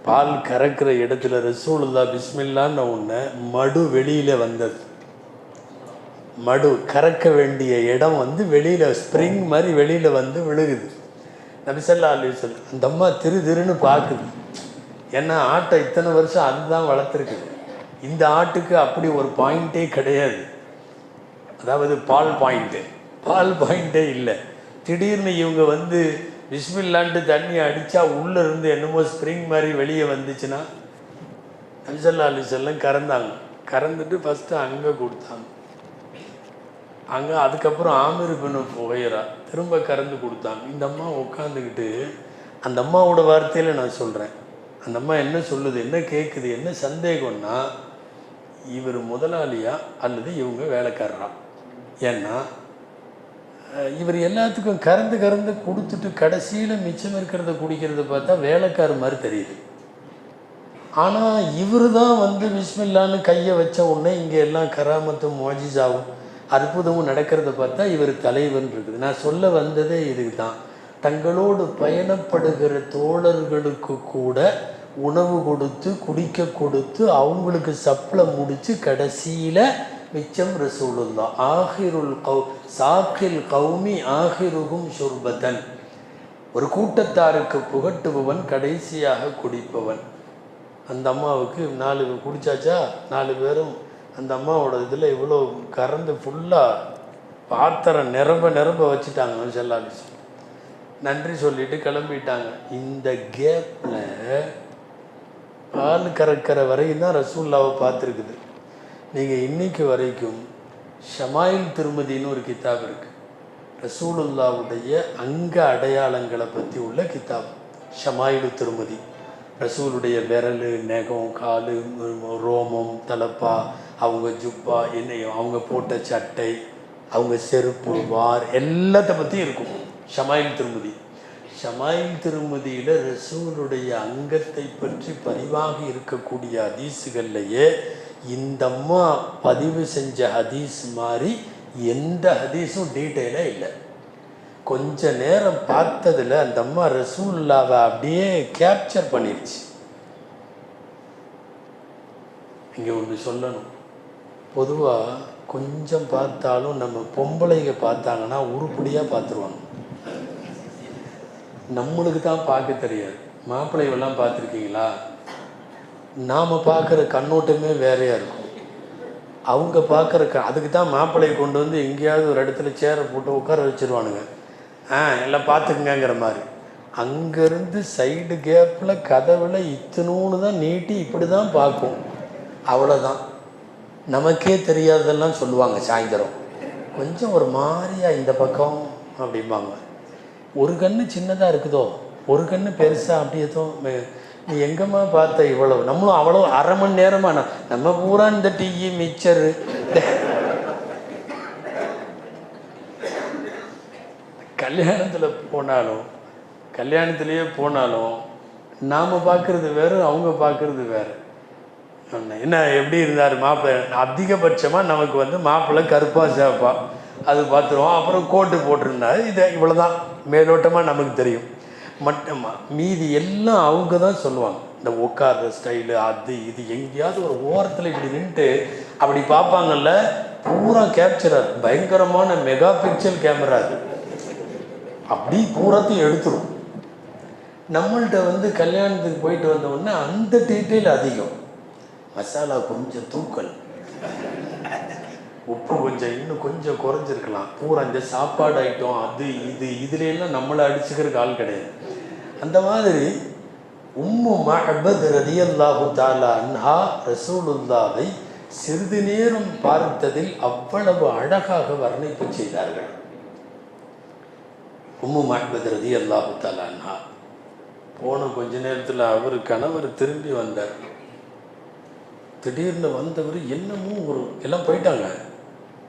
A: பால் கறக்கிற இடத்துல ரசூலுல்லாஹ் பிஸ்மில்லான்னு ஒன்று மடு வெளியில் வந்தது. மடு கறக்க வேண்டிய இடம் வந்து வெளியில் ஸ்ப்ரிங் மாதிரி வெளியில் வந்து விழுகுது. நபி ஸல்லல்லாஹு அலைஹி வஸல்லம் அந்த அம்மா திருன்னு பார்க்குது. ஏன்னா ஆட்டை இத்தனை வருஷம் அதுதான் வளர்த்துருக்குது. இந்த ஆட்டுக்கு அப்படி ஒரு பாயிண்ட்டே கிடையாது, அதாவது பால் பாயிண்ட்டே இல்லை. திடீர்னு இவங்க வந்து பிஸ்மில்லான்ட்டு தண்ணி அடித்தா உள்ளே இருந்து என்னமோ ஸ்ப்ரிங் மாதிரி வெளியே வந்துச்சுன்னா நபி ஸல்லல்லாஹு அலைஹி வஸல்லம் கறந்துட்டு ஃபஸ்ட்டு அங்கே கொடுத்தாங்க. அங்கே அதுக்கப்புறம் ஆமிர் இப்னு ஃபுஹைரா திரும்ப கறந்து கொடுத்தாங்க. இந்த அம்மா உட்காந்துக்கிட்டு, அந்த அம்மாவோட வார்த்தையில் நான் சொல்கிறேன், அந்த அம்மா என்ன சொல்லுது, என்ன கேட்குது, என்ன சந்தேகம்னா இவர் முதலாளியா அல்லது இவங்க வேலைக்காரரா. ஏன்னா இவர் எல்லாத்துக்கும் கறந்து கொடுத்துட்டு கடைசியில் மிச்சம் இருக்கிறத குடிக்கிறத பார்த்தா வேலைக்கார மாதிரி தெரியுது. ஆனால் இவர் தான் வந்து பிஸ்மில்லான்னு கையை வச்ச உடனே இங்கே எல்லாம் கராமத்தும் மோஜிசாவும் அற்புதமும் நடக்கிறத பார்த்தா இவர் தலைவன் இருக்குது. நான் சொல்ல வந்ததே இதுக்கு தான். தங்களோடு பயணப்படுகிற தோழர்களுக்கு கூட உணவு கொடுத்து குடிக்க கொடுத்து அவங்களுக்கு சப்ளை முடித்து கடைசியில் மிச்சம் ரசூலுல்லாஹ் ஆஹிருல் சாக்கில் கௌமி ஆஹிருகும் ஷுர்பத்தன், ஒரு கூட்டத்தாருக்கு புகட்டுபவன் கடைசியாக குடிப்பவன். அந்த அம்மாவுக்கு 4 குடிச்சாச்சா, 4 பேரும் அந்த அம்மாவோட இதில் இவ்வளோ கறந்து ஃபுல்லாக பாத்திரம் நிரம்ப வச்சுட்டாங்க. ஸல்லல்லாஹு அலைஹி வஸல்லம் நன்றி சொல்லிட்டு கிளம்பிட்டாங்க. இந்த கேப்பில் பால் கறக்கிற வரையும் தான் ரசூலுல்லாவை பார்த்துருக்குது. நீங்கள் இன்னைக்கு வரைக்கும் ஷமாயில் திருமதின்னு ஒரு கித்தாப் இருக்குது, ரசூலுல்லாவுடைய அங்க அடையாளங்களை பற்றி உள்ள கித்தாப் ஷமாயிலு திருமதி. ரசூலுடைய விரல், நெகம், காலு, ரோமம், தலப்பா, அவங்க ஜுப்பா, என்னையும் அவங்க போட்ட சட்டை, அவங்க செருப்பு, வார் எல்லாத்த பற்றியும் இருக்கும் ஷமாயில் திருமதி. ஷமாயில் திருமதியில் ரசூலுடைய அங்கத்தை பற்றி பதிவாக இருக்கக்கூடிய ஹதீஸுகள்லையே இந்த அம்மா பதிவு செஞ்ச ஹதீஸ் மாதிரி எந்த ஹதீஸும் டீட்டெயிலாக இல்லை. கொஞ்ச நேரம் பார்த்ததில் அந்த அம்மா ரசூலுல்லாவை அப்படியே கேப்சர் பண்ணிடுச்சு. இங்கே ஒன்று சொல்லணும், பொதுவாக கொஞ்சம் பார்த்தாலும் நம்ம பொம்பளைங்க பார்த்தாங்கன்னா உருப்படியாக பார்த்துருவாங்க. நம்மளுக்கு தான் பார்க்க தெரியாது. மாப்பிள்ளைவெல்லாம் பார்த்துருக்கீங்களா? நாம் பார்க்குற கண்ணோட்டமே வேறையாக இருக்கும். அவங்க பார்க்குற அதுக்கு தான் மாப்பிள்ளையை கொண்டு வந்து எங்கேயாவது ஒரு இடத்துல சேரை போட்டு உட்கார வச்சுருவானுங்க. எல்லாம் பார்த்துக்குங்கிற மாதிரி. அங்கேருந்து சைடு கேப்பில் கதவில் இத்தினூன்னு தான் நீட்டி இப்படி தான் பார்க்கும். அவ்வளோதான். நமக்கே தெரியாததெல்லாம் சொல்லுவாங்க. சாயந்தரம் கொஞ்சம் ஒரு மாதிரியா இந்த பக்கம் அப்படிம்பாங்க. ஒரு கண்ணு சின்னதாக இருக்குதோ, ஒரு கண்ணு பெருசாக அப்படியேதோ. நீ எங்கம்மா பார்த்த இவ்வளவு? நம்மளும் அவ்வளோ அரை மணி நேரமாக நம்ம பூரா இந்த டீ மிக்சரு கல்யாணத்துலேயே போனாலும் நாம் பார்க்குறது வேறு, அவங்க பார்க்குறது வேறு. என்ன எப்படி இருந்தார் மாப்பிள்ளை? அதிகபட்சமாக நமக்கு வந்து மாப்பிள்ளை கருப்பாக சேப்பா அது பார்த்துருவோம். அப்புறம் கோட்டு போட்டிருந்தாரு. இதை இவ்வளோதான் மேலோட்டமாக நமக்கு தெரியும். மீதி எல்லாம் அவங்க தான் சொல்லுவாங்க. இந்த உட்கார்ற ஸ்டைலு, அது இது. எங்கேயாவது ஒரு ஓரத்தில் இப்படி நின்றுட்டு அப்படி பார்ப்பாங்கல்ல, பூரா கேப்சராக பயங்கரமான மெகா பிக்சல் கேமரா அது அப்படி பூராத்தையும் எடுத்துரும். நம்மள்கிட்ட வந்து கல்யாணத்துக்கு போயிட்டு வந்தோடனே அந்த டீட்டெயில் அதிகம். மசாலா கொஞ்சம் தூக்கல், உப்பு கொஞ்சம் இன்னும் கொஞ்சம் குறைஞ்சிருக்கலாம். பூரா இந்த சாப்பாடு ஐட்டம், அது இது, இதுலாம் நம்மளை அடிச்சுக்கிறதுக்கு ஆள் கிடையாது. அந்த மாதிரி உம்மு மஅபத் ரலியல்லாஹு தஆலா அன்ஹா ரசூலுல்லாவை சிறிது நேரம் பார்த்ததில் அவ்வளவு அழகாக வர்ணிப்பு செய்தார்கள். உம்மு மஅபத் ரலியல்லாஹு தஆலா அன்ஹா போன கொஞ்ச நேரத்தில் அவர் கணவர் திரும்பி வந்தார். திடீர்னு வந்தவர் என்னமோ ஒரு எல்லாம் போயிட்டாங்க,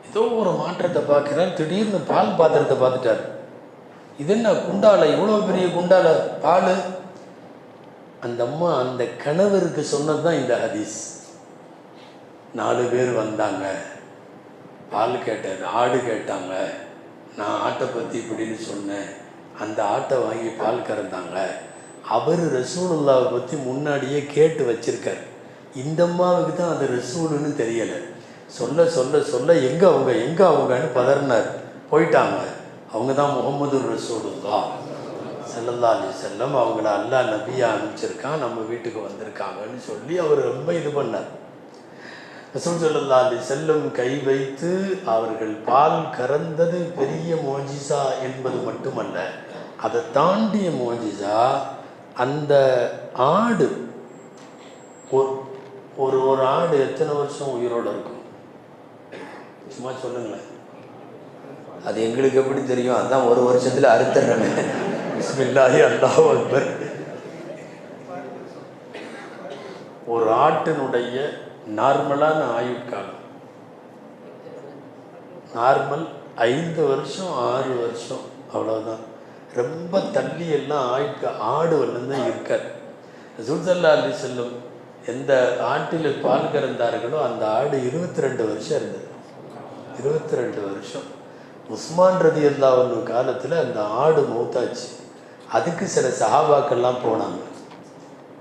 A: ஏதோ ஒரு மாற்றத்தை பார்க்குறார். திடீர்னு பால் பாத்திரத்தை பார்த்துட்டார். இது என்ன குண்டால, இவ்வளோ பெரிய குண்டால பால்? அந்த அம்மா அந்த கணவருக்கு சொன்னது தான் இந்த ஹதீஸ். 4 பேர் வந்தாங்க, பால் கேட்டார், ஆடு கேட்டாங்க. நான் ஆட்டை பற்றி இப்படின்னு சொன்னேன். அந்த ஆட்டை வாங்கி பால் கறந்தாங்க. அவர் ரசூலுல்லாவை பற்றி முன்னாடியே கேட்டு வச்சிருக்கார். இந்த அம்மாவுக்கு தான் அது ரசூலுன்னு தெரியலை. சொல்ல சொல்ல சொல்ல எங்கே அவங்கன்னு பதறினார். போயிட்டாங்க. அவங்க தான் முஹம்மது ரசூலுல்லாஹ் ஸல்லல்லாஹு அலைஹி வஸல்லம். அவங்கள அல்லாஹ் நபியா அனுப்பிச்சிருக்கான், நம்ம வீட்டுக்கு வந்திருக்காங்கன்னு சொல்லி அவர் ரொம்ப இது பண்ணார். ரசூல் ஸல்லல்லாஹு அலைஹி வஸல்லம் கை வைத்து அவர்கள் பால் கறந்தது பெரிய மோஜிசா என்பது மட்டுமல்ல, அதை தாண்டிய மோஜிசா அந்த ஆடு. ஒரு ஆடு எத்தனை வருஷம் உயிரோடு இருக்கும்? சும்மா சொல்லுங்களேன். அது எங்களுக்கு எப்படி தெரியும்? அதுதான் ஒரு வருஷத்தில் அறுத்துறேன். பிஸ்மில்லாஹி அல்லாஹு அக்பர். ஒரு ஆட்டினுடைய நார்மலான ஆயுட்காலம் நார்மல் 5 வருஷம் 6 வருஷம் அவ்வளோதான். ரொம்ப தள்ளி எல்லாம் ஆடு தான் இருக்கார். ரசூல் ஸல்லல்லாஹு அலைஹி வஸல்லம் எந்த ஆட்டில் பால் கறந்தார்களோ அந்த ஆடு 22 வருஷம் இருந்தது. 22 வருஷம். உஸ்மான் ரலியல்லாஹு அன்ஹு காலத்தில் அந்த ஆடு மௌத்தாச்சு. அதுக்கு சில சஹாபாக்கள்லாம் போனாங்க.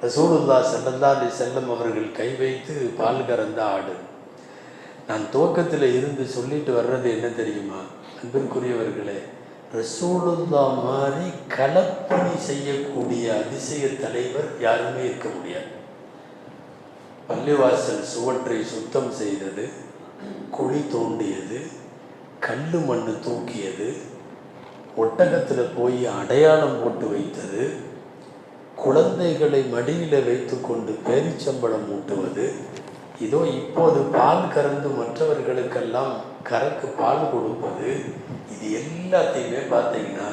A: ரசூலுல்லாஹ் ஸல்லல்லாஹு அலைஹி வஸல்லம் அவர்கள் கை வைத்து பால் கறந்த ஆடு. நான் துவக்கத்தில் இருந்து சொல்லிட்டு வர்றது என்ன தெரியுமா அன்பிற்குரியவர்களே? ரசூலுல்லாஹ் மாதிரி களப்பணி செய்யக்கூடிய அதிசய தலைவர் யாருமே இருக்க முடியாது. பள்ளிவாசல் சுவற்றை சுத்தம் செய்தது, குழி தோண்டியது, கல் மண்ணு தூக்கியது, ஒட்டகத்தில் போய் அடையாளம் போட்டு வைத்தது, குழந்தைகளை மடியில் வைத்து கொண்டு பேரிச்சம்பளம் ஊட்டுவது, இதோ இப்போது பால் கறந்து மற்றவர்களுக்கெல்லாம் கறக்கு பால் கொடுப்பது, இது எல்லாத்தையுமே பார்த்தீங்கன்னா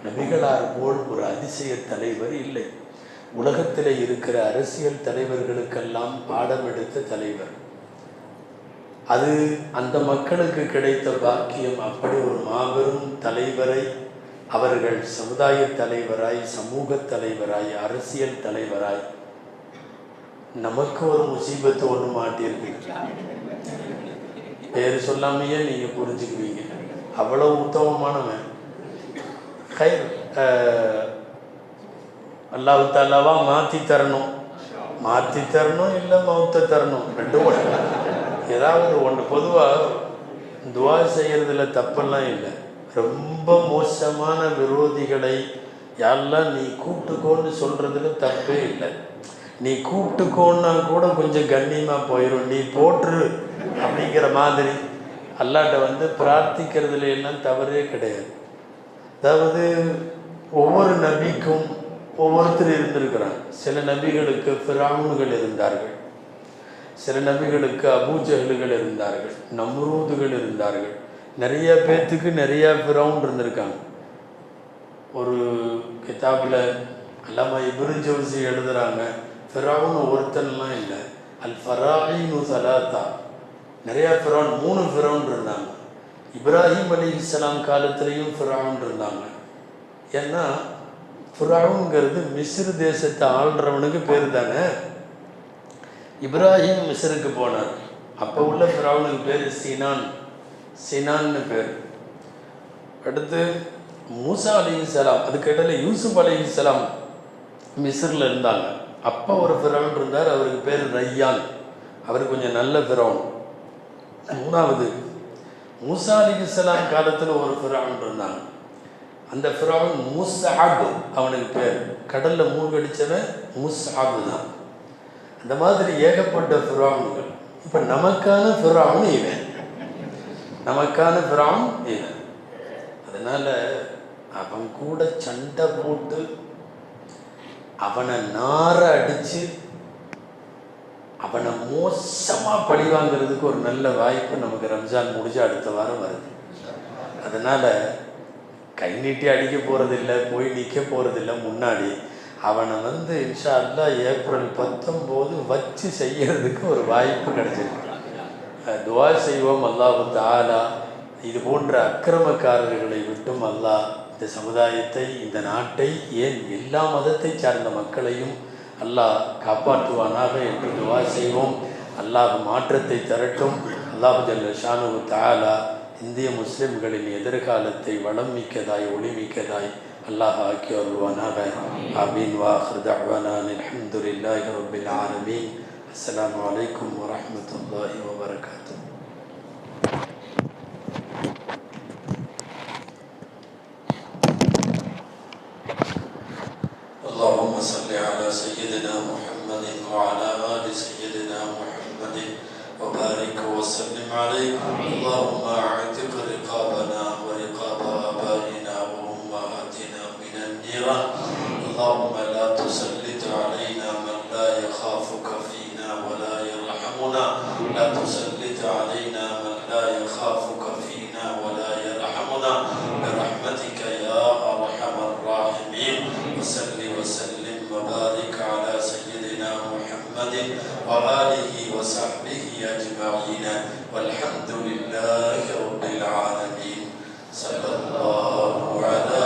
A: நபிகளார் போல் ஒரு அதிசய தலைவர் இல்லை. உலகத்தில் இருக்கிற அரசியல் தலைவர்களுக்கெல்லாம் பாடம் எடுத்த தலைவர். அது அந்த மக்களுக்கு கிடைத்த பாக்கியம். அப்படி ஒரு மாபெரும் தலைவரை அவர்கள் சமுதாய தலைவராய், சமூக தலைவராய், அரசியல் தலைவராய், நமக்கு ஒரு முசீபத்து ஒன்று மாட்டியிருக்கு. பேர் சொல்லாமையே நீங்கள் புரிஞ்சுக்குவீங்க. அவ்வளோ உத்தமமானவன். அல்லாஹ் தாலாவா மாற்றி தரணும் இல்லை மௌத்தை தரணும், ரெண்டு ஒன்று, ஏதாவது ஒன்று. பொதுவாக துவா செய்கிறதுல தப்பெல்லாம் இல்லை. ரொம்ப மோசமான விரோதிகளை யாரெல்லாம் நீ கூப்பிட்டுக்கோன்னு சொல்கிறதுல தப்பே இல்லை. நீ கூப்பிட்டுக்கோன்னா கூட கொஞ்சம் கண்ணியமாக போயிடும். நீ போட்டுரு அப்படிங்கிற மாதிரி அல்லாட்ட பிரார்த்திக்கிறதுல எல்லாம் தவறே கிடையாது. அதாவது ஒவ்வொரு நபிக்கும் ஒவ்வொருத்தர் இருந்திருக்கிறாங்க. சில நபிகளுக்கு ஃபிரௌன்கள் இருந்தார்கள், சில நபிகளுக்கு அபூஜஹல்கள் இருந்தார்கள், நம்ரூதுகள் இருந்தார்கள். நிறைய பேர்த்துக்கு நிறையா ஃபிரௌன் இருந்திருக்காங்க. ஒரு கிதாபில் அல்லாமா இப்னு ஜௌஸி எழுதுகிறாங்க, ஃபிரௌன் ஒருத்தன்லாம் இல்லை, அல் ஃபராயினு சலாத்தா, நிறையா ஃபிரௌன், 3 ஃபிரௌன் இருந்தாங்க. இப்ராஹிம் அலைஹிஸ்ஸலாம் காலத்துலேயும் ஃபிரௌன் இருந்தாங்க. ஏன்னா ஃபிரௌன்கிறது மிஸ்ர் தேசத்தை ஆள்றவனுக்கு பேர் தானே. இப்ராஹிம் மிஸ்ருக்கு போனார். அப்போ உள்ள ஃபிரௌனுக்கு பேர் சினான்னு பேர். அடுத்து மூசா அலைஹிஸ்ஸலாம், அதுக்கு இடையில யூசுப் அலைஹிஸ்ஸலாம் மிஸ்ரில் இருந்தாங்க. அப்போ ஒரு ஃபிரௌன் இருந்தார், அவருக்கு பேர் ரையான். அவர் கொஞ்சம் நல்ல ஃபிரௌன். 3வது மூசா அலைஹிஸ்ஸலாம் காலத்தில் ஒரு ஃபிரௌன் இருந்தாங்க. அந்த ஃபிரௌன் முஸ்அப், அவனுக்கு பேர். கடலில் மூழ்கடிச்சவன் முஸ்அப் தான். அந்த மாதிரி ஏகப்பட்ட ஃபிரௌன்கள். இப்போ நமக்கான ஃபிரௌன் இவன். அதனால் அவன் கூட சண்டை போட்டு அவனை நார அடித்து அவனை மோசமாக பழி வாங்கிறதுக்கு ஒரு நல்ல வாய்ப்பு நமக்கு ரம்ஜான் முடிஞ்சு அடுத்த வாரம் வருது. அதனால் கை நீட்டி அடிக்க போகிறதில்லை, போய் நிற்க போகிறதில்லை. முன்னாடி அவனை இன்ஷா அல்லாஹ் ஏப்ரல் 19 வச்சு செய்யறதுக்கு ஒரு வாய்ப்பு கிடைச்சிருக்கு. துவா செய்வோம். அல்லாஹ் தஆலா இது போன்ற அக்கிரமக்காரர்களை விட்டும் அல்லாஹ் இந்த சமுதாயத்தை, இந்த நாட்டை, ஏன் எல்லா மதத்தை சார்ந்த மக்களையும் அல்லாஹ் காப்பாற்றுவானாக என்று துவா செய்வோம். அல்லாஹ் மாற்றத்தை தரட்டும். அல்லாஹ் ஜல்ல ஷானுஹு தஆலா இந்திய முஸ்லிம்களின் எதிர்காலத்தை வளம் மிக்கதாய், ஒளிமிக்கதாய் அல்லாஹ் ஆக்கி அருள்வானாக. ஆமீன். வாஹிர் தஅவானா அல்ஹம்துலில்லாஹி ரப்பில் ஆலமீன். அஸ்ஸலாமு அலைக்கும் வரஹ்மத்துல்லாஹி வபரகாத்துஹு. اللهم صل على سيدنا محمد وعلى آل سيدنا محمد وبارك وسلم عليه. اللهم اعتق رقابنا ورقاب آبائنا وأمهاتنا من النيران. اللهم لا تسلط علينا من لا يخافك فينا ولا يرحمنا. لا تسلط علينا من لا يخافك فينا ولا يرحمنا برحمتك يا أرحم الراحمين. وصل وسلم وبارك على سيدنا محمد وآله وصحبه أجمعين والحمد لله رب العالمين. صلى الله على